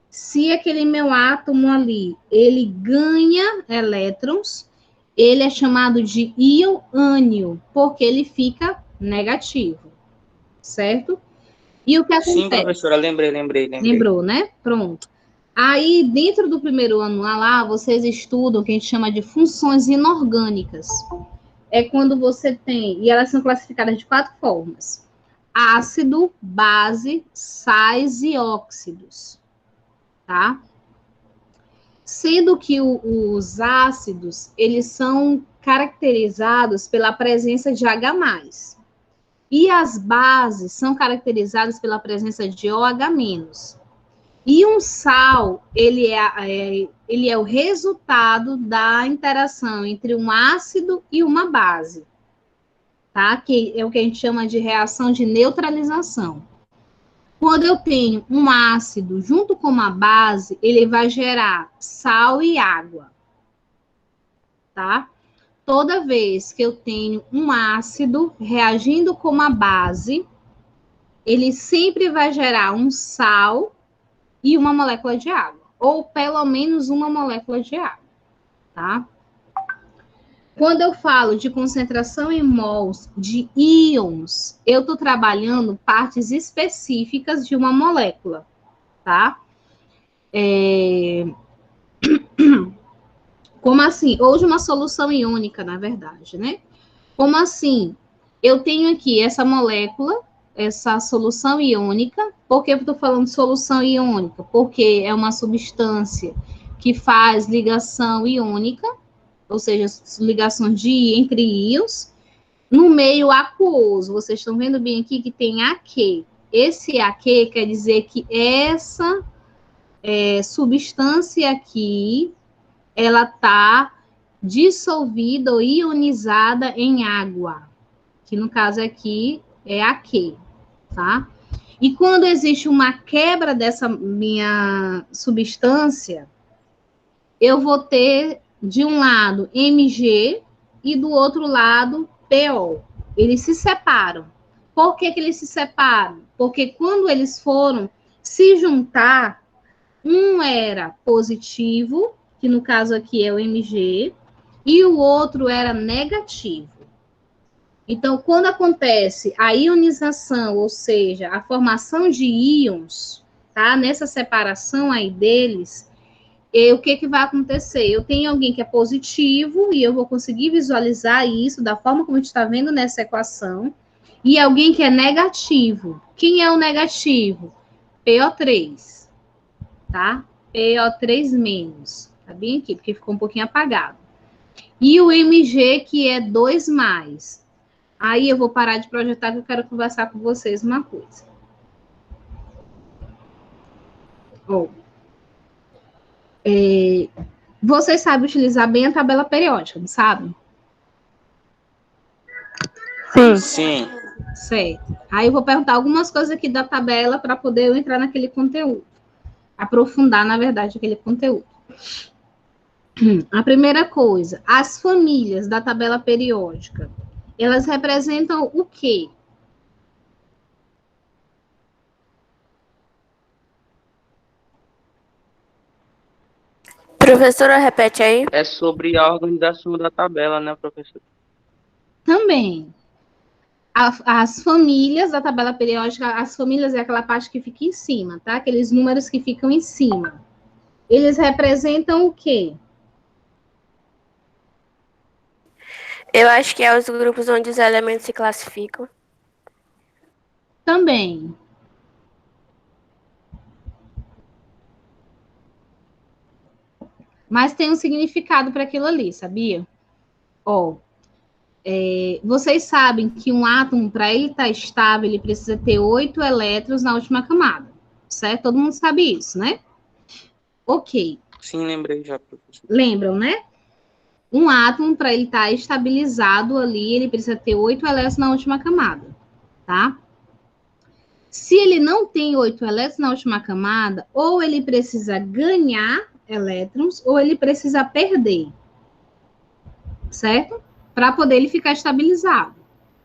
Se aquele meu átomo ali, ele ganha elétrons, ele é chamado de íon ânion, porque ele fica negativo, certo? E o que acontece? Sim, professora, lembrei. Lembrou, né? Pronto. Aí, dentro do primeiro ano lá, vocês estudam o que a gente chama de funções inorgânicas. É quando você tem, e elas são classificadas de 4 formas: ácido, base, sais e óxidos, tá? Sendo que os ácidos, eles são caracterizados pela presença de H+. E as bases são caracterizadas pela presença de OH-. E um sal, ele é o resultado da interação entre um ácido e uma base, tá? Que é o que a gente chama de reação de neutralização. Quando eu tenho um ácido junto com uma base, ele vai gerar sal e água, tá? Toda vez que eu tenho um ácido reagindo com uma base, ele sempre vai gerar um sal e uma molécula de água, ou pelo menos uma molécula de água, tá? Quando eu falo de concentração em mols de íons, eu estou trabalhando partes específicas de uma molécula, tá? Como assim? Ou de uma solução iônica, na verdade, né? Como assim? Eu tenho aqui essa molécula, essa solução iônica. Por que eu estou falando de solução iônica? Porque é uma substância que faz ligação iônica, ou seja, ligações entre íons, no meio aquoso. Vocês estão vendo bem aqui que tem AQ. Esse AQ quer dizer que essa substância aqui, ela está dissolvida ou ionizada em água, que no caso aqui é AQ, tá? E quando existe uma quebra dessa minha substância, eu vou ter de um lado Mg e do outro lado PO. Eles se separam. Por que eles se separam? Porque quando eles foram se juntar, um era positivo que no caso aqui é o Mg, e o outro era negativo. Então, quando acontece a ionização, ou seja, a formação de íons, tá? Nessa separação aí deles, o que vai acontecer? Eu tenho alguém que é positivo, e eu vou conseguir visualizar isso da forma como a gente está vendo nessa equação, e alguém que é negativo. Quem é o negativo? PO3, tá? PO3-, tá bem aqui, porque ficou um pouquinho apagado. E o Mg, que é 2+. Aí eu vou parar de projetar, que eu quero conversar com vocês uma coisa. Vocês sabem utilizar bem a tabela periódica, não sabem? Sim. Certo. Aí eu vou perguntar algumas coisas aqui da tabela para poder eu entrar naquele conteúdo. Aprofundar, na verdade, aquele conteúdo. A primeira coisa, as famílias da tabela periódica, elas representam o quê? Professora, repete aí. É sobre a organização da tabela, né, professor? Também. As famílias da tabela periódica, as famílias é aquela parte que fica em cima, tá? Aqueles números que ficam em cima. Eles representam o quê? Eu acho que é os grupos onde os elementos se classificam. Também. Mas tem um significado para aquilo ali, sabia? Vocês sabem que um átomo, para ele estar estável, ele precisa ter 8 elétrons na última camada, certo? Todo mundo sabe isso, né? Ok. Sim, lembrei já, professor. Lembram, né? Um átomo, para ele estar estabilizado ali, ele precisa ter 8 elétrons na última camada, tá? Se ele não tem 8 elétrons na última camada, ou ele precisa ganhar elétrons, ou ele precisa perder, certo? Para poder ele ficar estabilizado,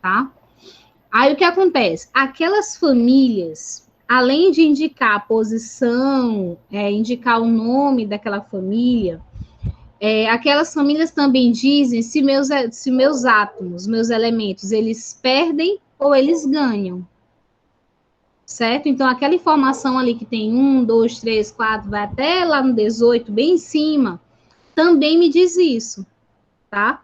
tá? Aí o que acontece? Aquelas famílias, além de indicar a posição, indicar o nome daquela família, aquelas famílias também dizem se meus átomos, meus elementos, eles perdem ou eles ganham. Certo? Então, aquela informação ali que tem 1, 2, 3, 4, vai até lá no 18, bem em cima, também me diz isso, tá?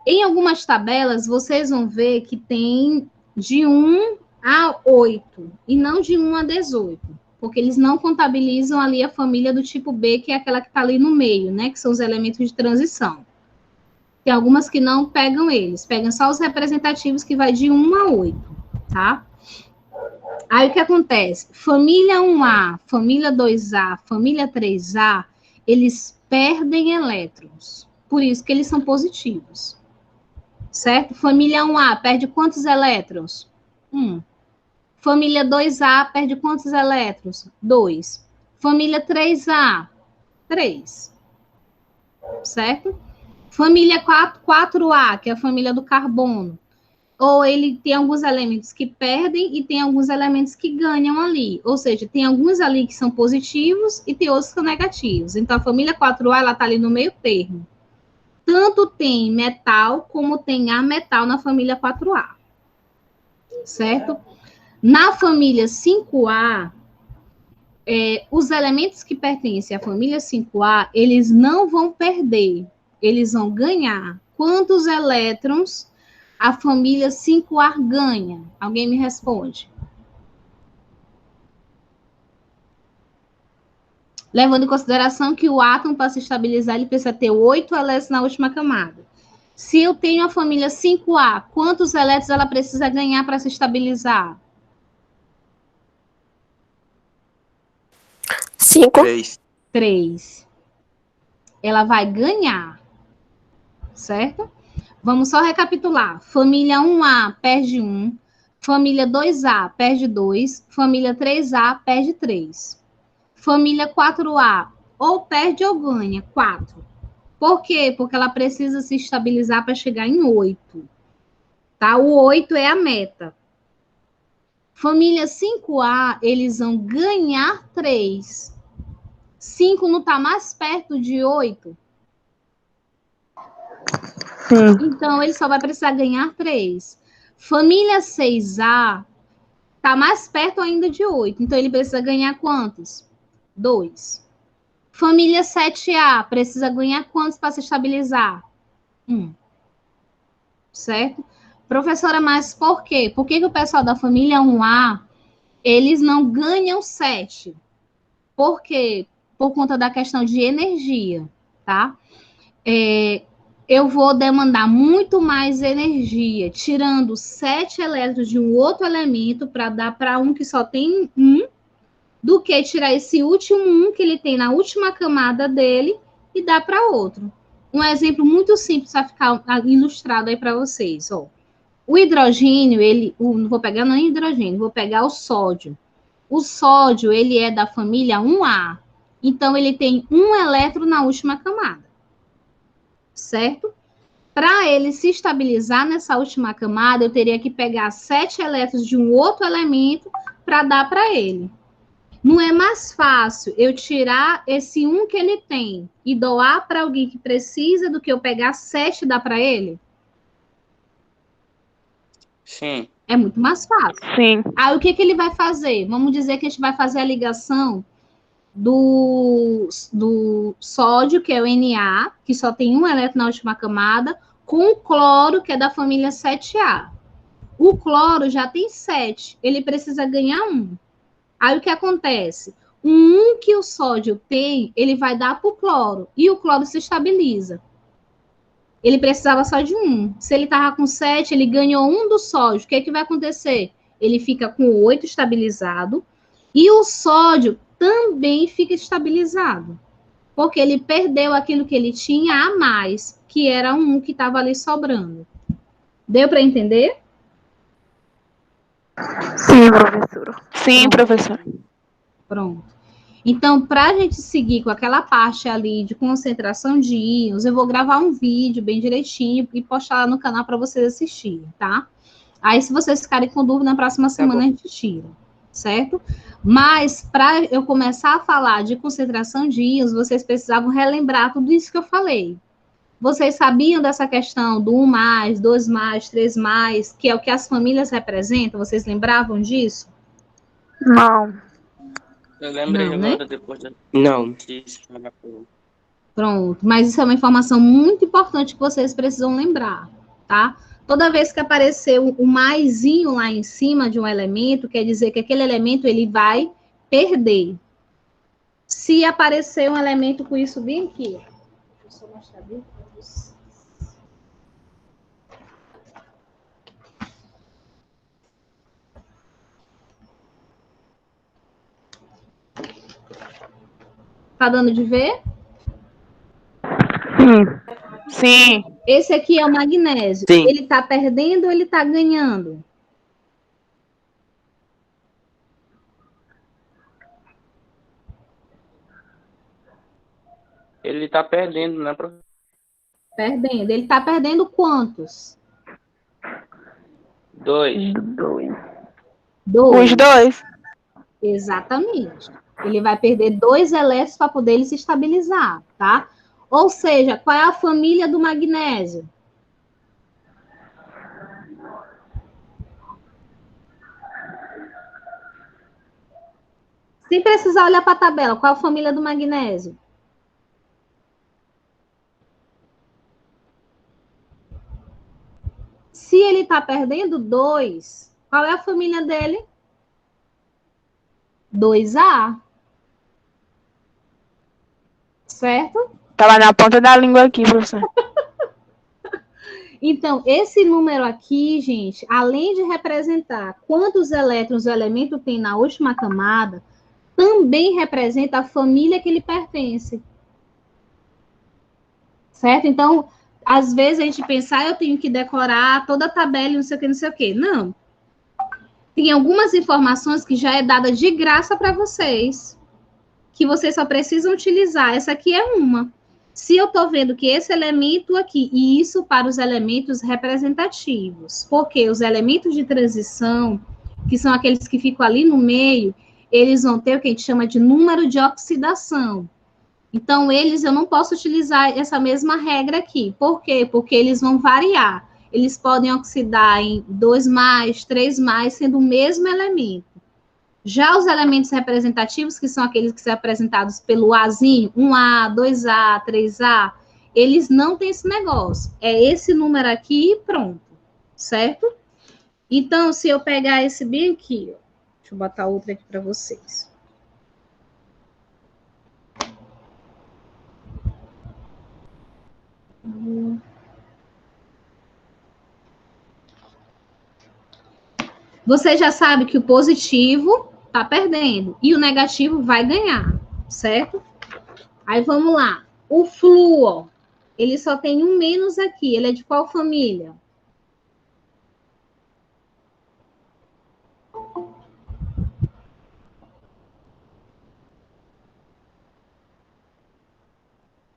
Em algumas tabelas, vocês vão ver que tem de 1 a 8, e não de 1 a 18, porque eles não contabilizam ali a família do tipo B, que é aquela que está ali no meio, né? Que são os elementos de transição. Tem algumas que não pegam eles, pegam só os representativos que vai de 1 a 8, tá? Aí o que acontece? Família 1A, família 2A, família 3A, eles perdem elétrons. Por isso que eles são positivos. Certo? Família 1A perde quantos elétrons? 1. Família 2A perde quantos elétrons? 2. Família 3A, 3. Certo? Família 4A, que é a família do carbono, ou ele tem alguns elementos que perdem e tem alguns elementos que ganham ali. Ou seja, tem alguns ali que são positivos e tem outros que são negativos. Então, a família 4A, ela está ali no meio termo. Tanto tem metal como tem ametal na família 4A. Certo? Na família 5A, os elementos que pertencem à família 5A, eles não vão perder, eles vão ganhar. Quantos elétrons a família 5A ganha? Alguém me responde. Levando em consideração que o átomo, para se estabilizar, ele precisa ter 8 elétrons na última camada. Se eu tenho a família 5A, quantos elétrons ela precisa ganhar para se estabilizar? 5. 3. Ela vai ganhar, certo? Vamos só recapitular. Família 1A perde 1, família 2A perde 2, família 3A perde 3. Família 4A ou perde ou ganha 4. Por quê? Porque ela precisa se estabilizar para chegar em 8. Tá? O 8 é a meta. Família 5A, eles vão ganhar 3. 5 não está mais perto de 8? Sim. Então, ele só vai precisar ganhar 3. Família 6A está mais perto ainda de 8. Então, ele precisa ganhar quantos? 2. Família 7A precisa ganhar quantos para se estabilizar? 1. Certo? Professora, mas por quê? Por que o pessoal da família 1A, eles não ganham 7? Por quê? Por conta da questão de energia, tá? Eu vou demandar muito mais energia, tirando 7 elétrons de um outro elemento para dar para um que só tem 1, do que tirar esse último 1 que ele tem na última camada dele e dar para outro. Um exemplo muito simples para ficar ilustrado aí para vocês, ó. O hidrogênio, não vou pegar nem hidrogênio, vou pegar o sódio. O sódio, ele é da família 1A. Então, ele tem 1 elétron na última camada. Certo? Para ele se estabilizar nessa última camada, eu teria que pegar 7 elétrons de um outro elemento para dar para ele. Não é mais fácil eu tirar esse 1 que ele tem e doar para alguém que precisa do que eu pegar 7 e dar para ele? Sim. É muito mais fácil. Sim. Aí, o que ele vai fazer? Vamos dizer que a gente vai fazer a ligação do sódio, que é o Na, que só tem 1 elétron na última camada, com o cloro, que é da família 7A. O cloro já tem 7, ele precisa ganhar 1. Aí, o que acontece? O 1 que o sódio tem, ele vai dar para o cloro, e o cloro se estabiliza. Ele precisava só de 1. Se ele estava com 7, ele ganhou 1 do sódio. O que é que vai acontecer? Ele fica com 8 estabilizado, e o sódio também fica estabilizado, porque ele perdeu aquilo que ele tinha a mais, que era 1 que estava ali sobrando. Deu para entender? Sim, professora. Sim, professora. Pronto. Então, para a gente seguir com aquela parte ali de concentração de íons, eu vou gravar um vídeo bem direitinho e postar lá no canal para vocês assistirem, tá? Aí, se vocês ficarem com dúvida, na próxima semana a gente tira, certo? Mas, para eu começar a falar de concentração de íons, vocês precisavam relembrar tudo isso que eu falei. Vocês sabiam dessa questão do 1+, 2+, 3+, que é o que as famílias representam? Vocês lembravam disso? Não. Eu lembrei Não, agora, né? depois da Não. notícia. Pronto, mas isso é uma informação muito importante que vocês precisam lembrar, tá? Toda vez que aparecer um maisinho lá em cima de um elemento, quer dizer que aquele elemento ele vai perder. Se aparecer um elemento com isso bem aqui, deixa eu só mostrar bem para vocês. Tá dando de ver? Sim. Esse aqui é o magnésio. Sim. Ele tá perdendo ou ele tá ganhando? Ele tá perdendo, né, professor? Perdendo. Ele tá perdendo quantos? 2. 2. Os 2. Exatamente. Ele vai perder 2 elétrons para poder ele se estabilizar, tá? Ou seja, qual é a família do magnésio? Sem precisar olhar para a tabela, qual é a família do magnésio? Se ele está perdendo 2, qual é a família dele? 2A. Certo? Tava na ponta da língua aqui, professor. Então, esse número aqui, gente, além de representar quantos elétrons o elemento tem na última camada, também representa a família que ele pertence. Certo? Então, às vezes a gente pensa, eu tenho que decorar toda a tabela e não sei o que, não sei o que. Não. Tem algumas informações que já é dada de graça para vocês, que vocês só precisam utilizar. Essa aqui é uma. Se eu estou vendo que esse elemento aqui, e isso para os elementos representativos, porque os elementos de transição, que são aqueles que ficam ali no meio, eles vão ter o que a gente chama de número de oxidação. Então, eu não posso utilizar essa mesma regra aqui. Por quê? Porque eles vão variar. Eles podem oxidar em 2+, 3+, sendo o mesmo elemento. Já os elementos representativos, que são aqueles que são representados pelo Azinho, 1A, 2A, 3A, eles não têm esse negócio. É esse número aqui e pronto, certo? Então, se eu pegar esse bem aqui, ó, deixa eu botar outro aqui para vocês. Você já sabe que o positivo está perdendo e o negativo vai ganhar, certo? Aí vamos lá. O flúor, ele só tem um menos aqui. Ele é de qual família?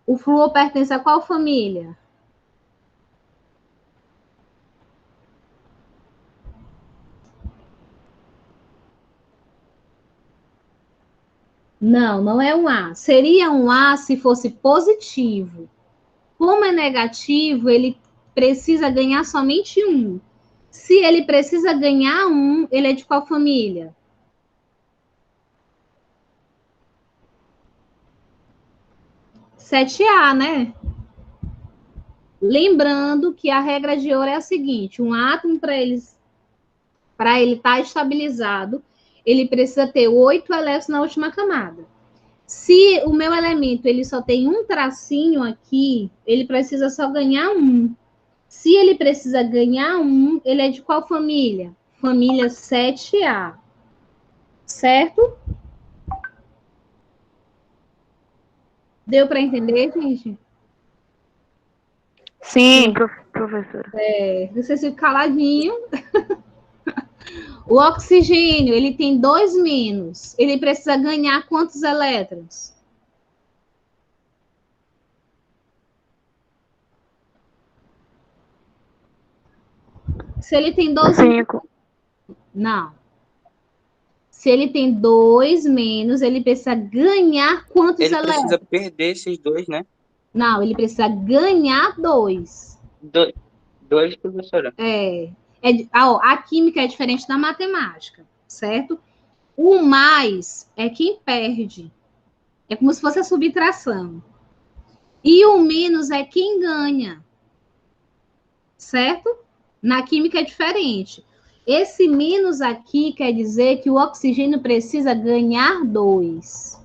O flúor pertence a qual família? Não, não é um A. Seria um A se fosse positivo. Como é negativo, ele precisa ganhar somente um. Se ele precisa ganhar um, ele é de qual família? Sete a, né? Lembrando que a regra de ouro é a seguinte: um átomo, para ele estar estabilizado, ele precisa ter 8 elétrons na última camada. Se o meu elemento ele só tem um tracinho aqui, ele precisa só ganhar um. Se ele precisa ganhar um, ele é de qual família? Família 7A. Certo? Deu para entender, gente? Sim, professora. Vocês ficam caladinho. O oxigênio, ele tem 2-. Ele precisa ganhar quantos elétrons? Se ele tem 2... 5. Não. Se ele tem 2-, ele precisa ganhar quantos Ele elétrons? precisa perder esses 2, né? Não, ele precisa ganhar 2. 2, professora. A química é diferente da matemática, certo? O mais é quem perde. É como se fosse a subtração. E o menos é quem ganha. Certo? Na química é diferente. Esse menos aqui quer dizer que o oxigênio precisa ganhar 2.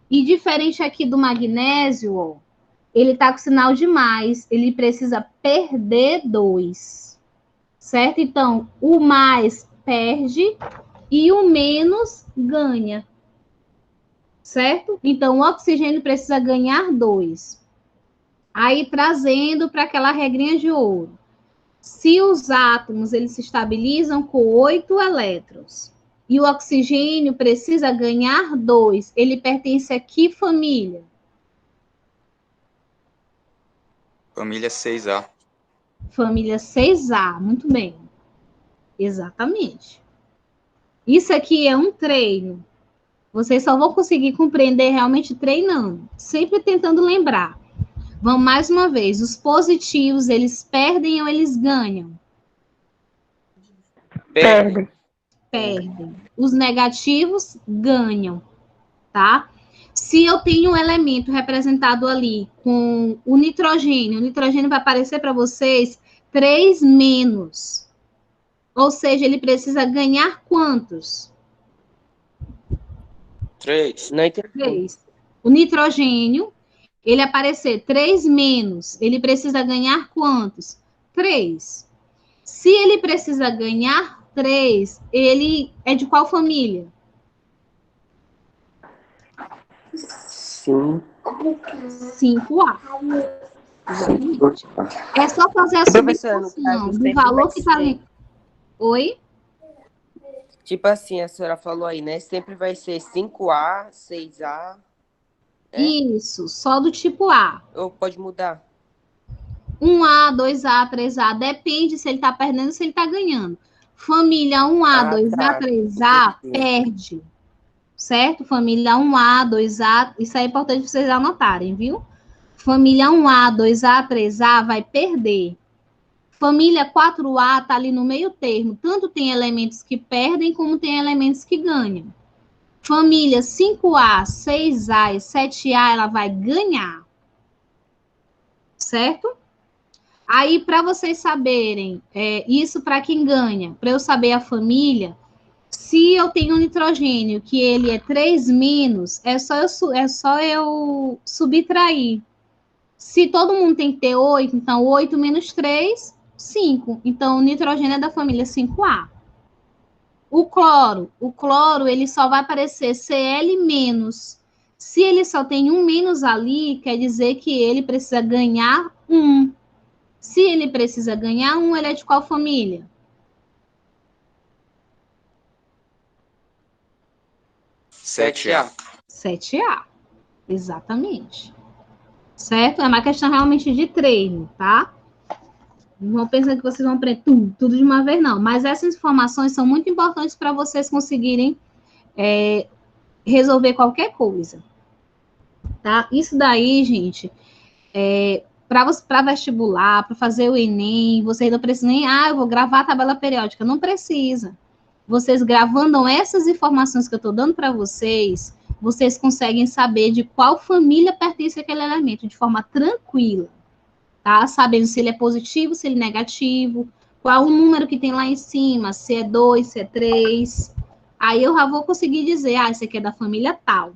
E diferente aqui do magnésio, ó, ele está com sinal de mais, ele precisa perder 2. Certo? Então, o mais perde e o menos ganha. Certo? Então, o oxigênio precisa ganhar 2. Aí, trazendo para aquela regrinha de ouro. Se os átomos eles se estabilizam com 8 elétrons e o oxigênio precisa ganhar 2, ele pertence a que família? Família 6A. Família 6A, muito bem. Exatamente. Isso aqui é um treino. Vocês só vão conseguir compreender realmente treinando, sempre tentando lembrar. Vamos mais uma vez. Os positivos, eles perdem ou eles ganham? Perde. Perdem. Os negativos ganham, tá? Se eu tenho um elemento representado ali com o nitrogênio vai aparecer para vocês 3-. Ou seja, ele precisa ganhar quantos? 3. Não entendi. 3. O nitrogênio, ele aparecer 3-, ele precisa ganhar quantos? 3. Se ele precisa ganhar 3, ele é de qual família? 5A. Exatamente. É só fazer a subtração do valor que está ali. Oi? Tipo assim, a senhora falou aí, né? Sempre vai ser 5A, 6A. Isso, só do tipo A. Ou pode mudar? 1A, 2A, 3A. Depende se ele está perdendo ou se ele está ganhando. Família 1A, 2A, 3A, perde. certo? Família 1A, 2A, isso é importante vocês anotarem, viu? Família 1A, 2A, 3A vai perder. Família 4A está ali no meio termo, tanto tem elementos que perdem, como tem elementos que ganham. Família 5A, 6A e 7A, ela vai ganhar, certo? Aí, para vocês saberem, isso para quem ganha, para eu saber a família, se eu tenho um nitrogênio que ele é 3 menos, é só eu subtrair. Se todo mundo tem que ter 8, então 8 menos 3, 5. Então, o nitrogênio é da família 5A. O cloro, ele só vai aparecer Cl menos. Se ele só tem um menos ali, quer dizer que ele precisa ganhar 1. Se ele precisa ganhar 1, ele é de qual família? 7A. 7A, exatamente. Certo? É uma questão realmente de treino, tá? Não vão pensando que vocês vão aprender tudo de uma vez, não. Mas essas informações são muito importantes para vocês conseguirem resolver qualquer coisa. Tá? Isso daí, gente, para vestibular, para fazer o Enem, vocês não precisam nem, eu vou gravar a tabela periódica. Não precisa. Vocês gravando essas informações que eu estou dando para vocês, vocês conseguem saber de qual família pertence aquele elemento de forma tranquila. Tá? Sabendo se ele é positivo, se ele é negativo, qual o número que tem lá em cima, se é 2, se é 3. Aí eu já vou conseguir dizer, esse aqui é da família tal.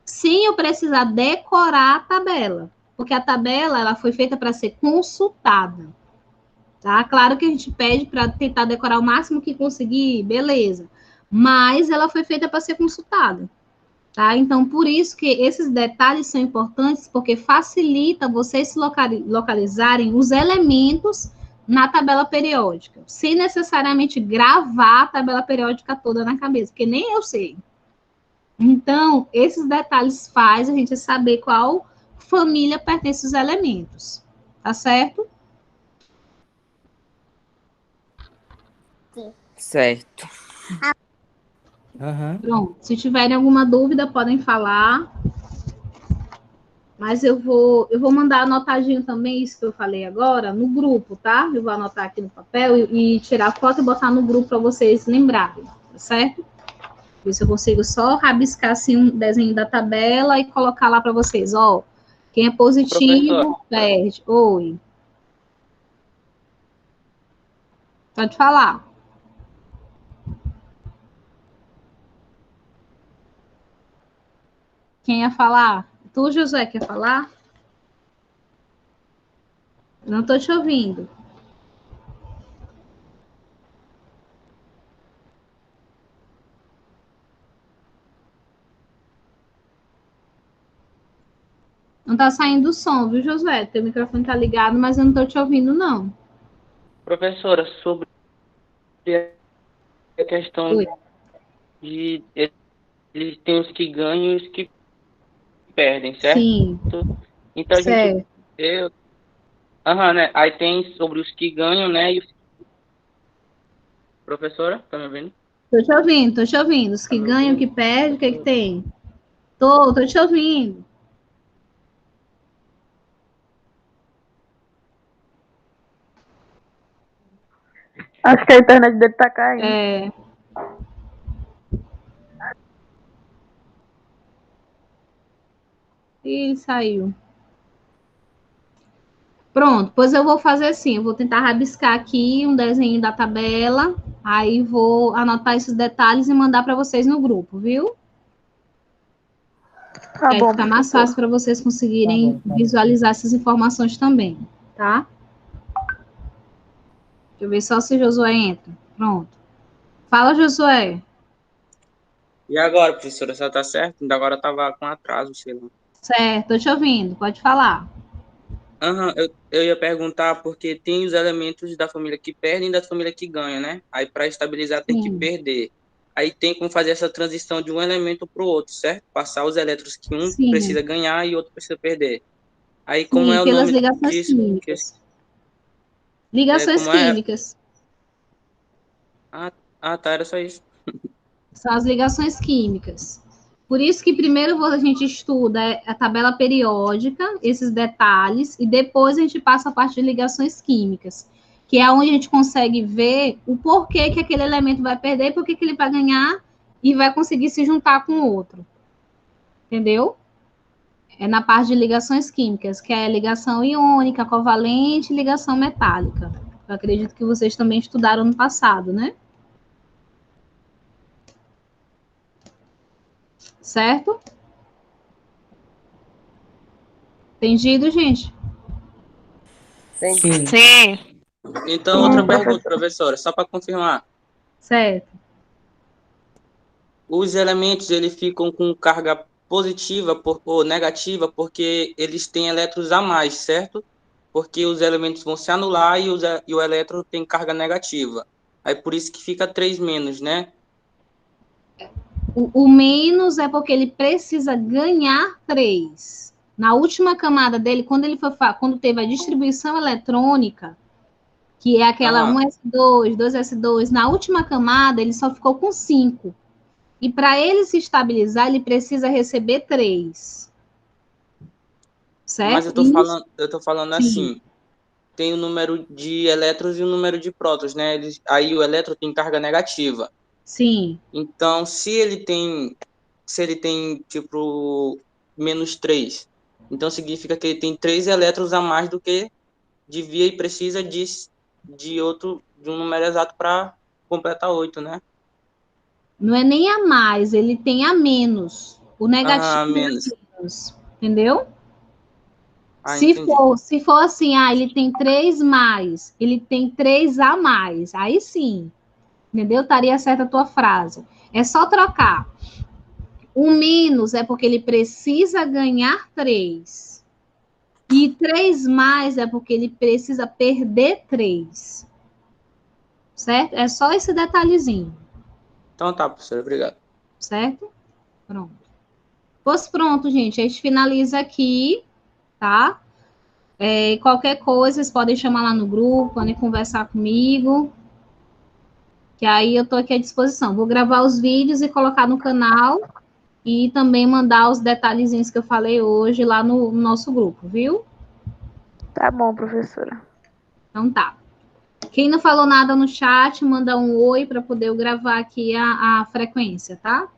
Sem eu precisar decorar a tabela, porque a tabela ela foi feita para ser consultada. Tá? Claro que a gente pede para tentar decorar o máximo que conseguir, beleza. Mas ela foi feita para ser consultada. Tá? Então, por isso que esses detalhes são importantes, porque facilita vocês se localizarem os elementos na tabela periódica, sem necessariamente gravar a tabela periódica toda na cabeça, porque nem eu sei. Então, esses detalhes fazem a gente saber qual família pertence os elementos. Tá certo? Certo. Pronto. Se tiverem alguma dúvida, podem falar. Mas eu vou mandar anotadinho também isso que eu falei agora no grupo, tá? Eu vou anotar aqui no papel e tirar a foto e botar no grupo para vocês lembrarem, tá certo? Isso eu consigo só rabiscar assim um desenho da tabela e colocar lá para vocês, ó. Quem é positivo, perde. Oi. Pode falar. Quem ia falar? Tu, Josué, quer falar? Não estou te ouvindo. Não está saindo o som, viu, Josué? Teu microfone está ligado, mas eu não estou te ouvindo, não. Professora, sobre a questão de eles têm os que ganham e os que perdem, certo? Sim. Então a certo. gente... né? Aí tem sobre os que ganham, né? Professora, tá me ouvindo? Tô te ouvindo. Os que ganham, que perdem, o que tem? Tô te ouvindo. Acho que a internet dele tá caindo. E saiu. Pronto, pois eu vou fazer assim, eu vou tentar rabiscar aqui um desenho da tabela, aí vou anotar esses detalhes e mandar para vocês no grupo, viu? Tá bom. Fica mais fácil para vocês conseguirem visualizar essas informações também, tá? Deixa eu ver só se Josué entra. Pronto. Fala, Josué. E agora, professora, você tá certo? Ainda agora tava com atraso, sei lá. Certo, tô te ouvindo, pode falar. Eu ia perguntar porque tem os elementos da família que perdem e da família que ganha, né? Aí para estabilizar tem que perder. Aí tem como fazer essa transição de um elemento para o outro, certo? Passar os elétrons que um precisa ganhar e outro precisa perder. Aí como é o pelas nome ligações disso? químicas. Ligações químicas. Tá, era só isso. São as ligações químicas. Por isso que primeiro a gente estuda a tabela periódica, esses detalhes, e depois a gente passa a parte de ligações químicas, que é onde a gente consegue ver o porquê que aquele elemento vai perder e por que ele vai ganhar e vai conseguir se juntar com o outro. Entendeu? É na parte de ligações químicas, que é ligação iônica, covalente e ligação metálica. Eu acredito que vocês também estudaram no passado, né? Certo? Entendido, gente? Entendi. Sim. Então, outra pergunta, professora, só para confirmar. Certo. Os elementos, eles ficam com carga positiva ou negativa porque eles têm elétrons a mais, certo? Porque os elementos vão se anular e o elétron tem carga negativa. Aí por isso que fica 3 menos, né? O menos é porque ele precisa ganhar 3. Na última camada dele, quando teve a distribuição eletrônica, que é aquela Aham. 1s2, 2s2, na última camada ele só ficou com 5. E para ele se estabilizar, ele precisa receber 3. Mas Certo? eu tô falando Sim, assim, tem o número de elétrons e o número de prótons, né? Aí o elétron tem carga negativa. sim. Então, se ele tem tipo -3, então significa que ele tem 3 elétrons a mais do que devia e precisa de um número exato para completar 8, né? Não é nem a mais, ele tem a menos. O negativo Ah, menos. é menos. Entendeu? Ah, entendi. Se for assim, ele tem 3 mais, ele tem 3 a mais, aí sim, entendeu? Estaria certa a tua frase. É só trocar. O menos é porque ele precisa ganhar 3. E 3 mais é porque ele precisa perder 3. Certo? É só esse detalhezinho. Então tá, professor, obrigado. Certo? Pronto. Pois pronto, gente. A gente finaliza aqui, tá? Qualquer coisa, vocês podem chamar lá no grupo, podem conversar comigo, que aí eu tô aqui à disposição. Vou gravar os vídeos e colocar no canal e também mandar os detalhezinhos que eu falei hoje lá no nosso grupo, viu? Tá bom, professora. Então tá. Quem não falou nada no chat, manda um oi para poder eu gravar aqui a frequência, tá?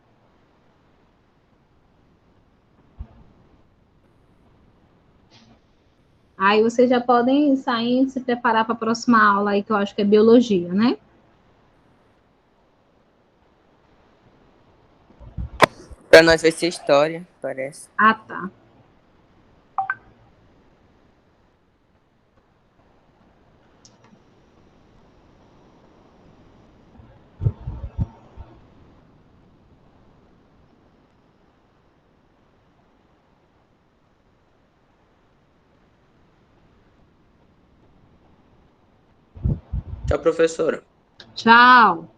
Aí vocês já podem sair e se preparar para a próxima aula aí, que eu acho que é biologia, né? Pra nós vai ser história, parece. Ah, tá. Tchau, professora. Tchau.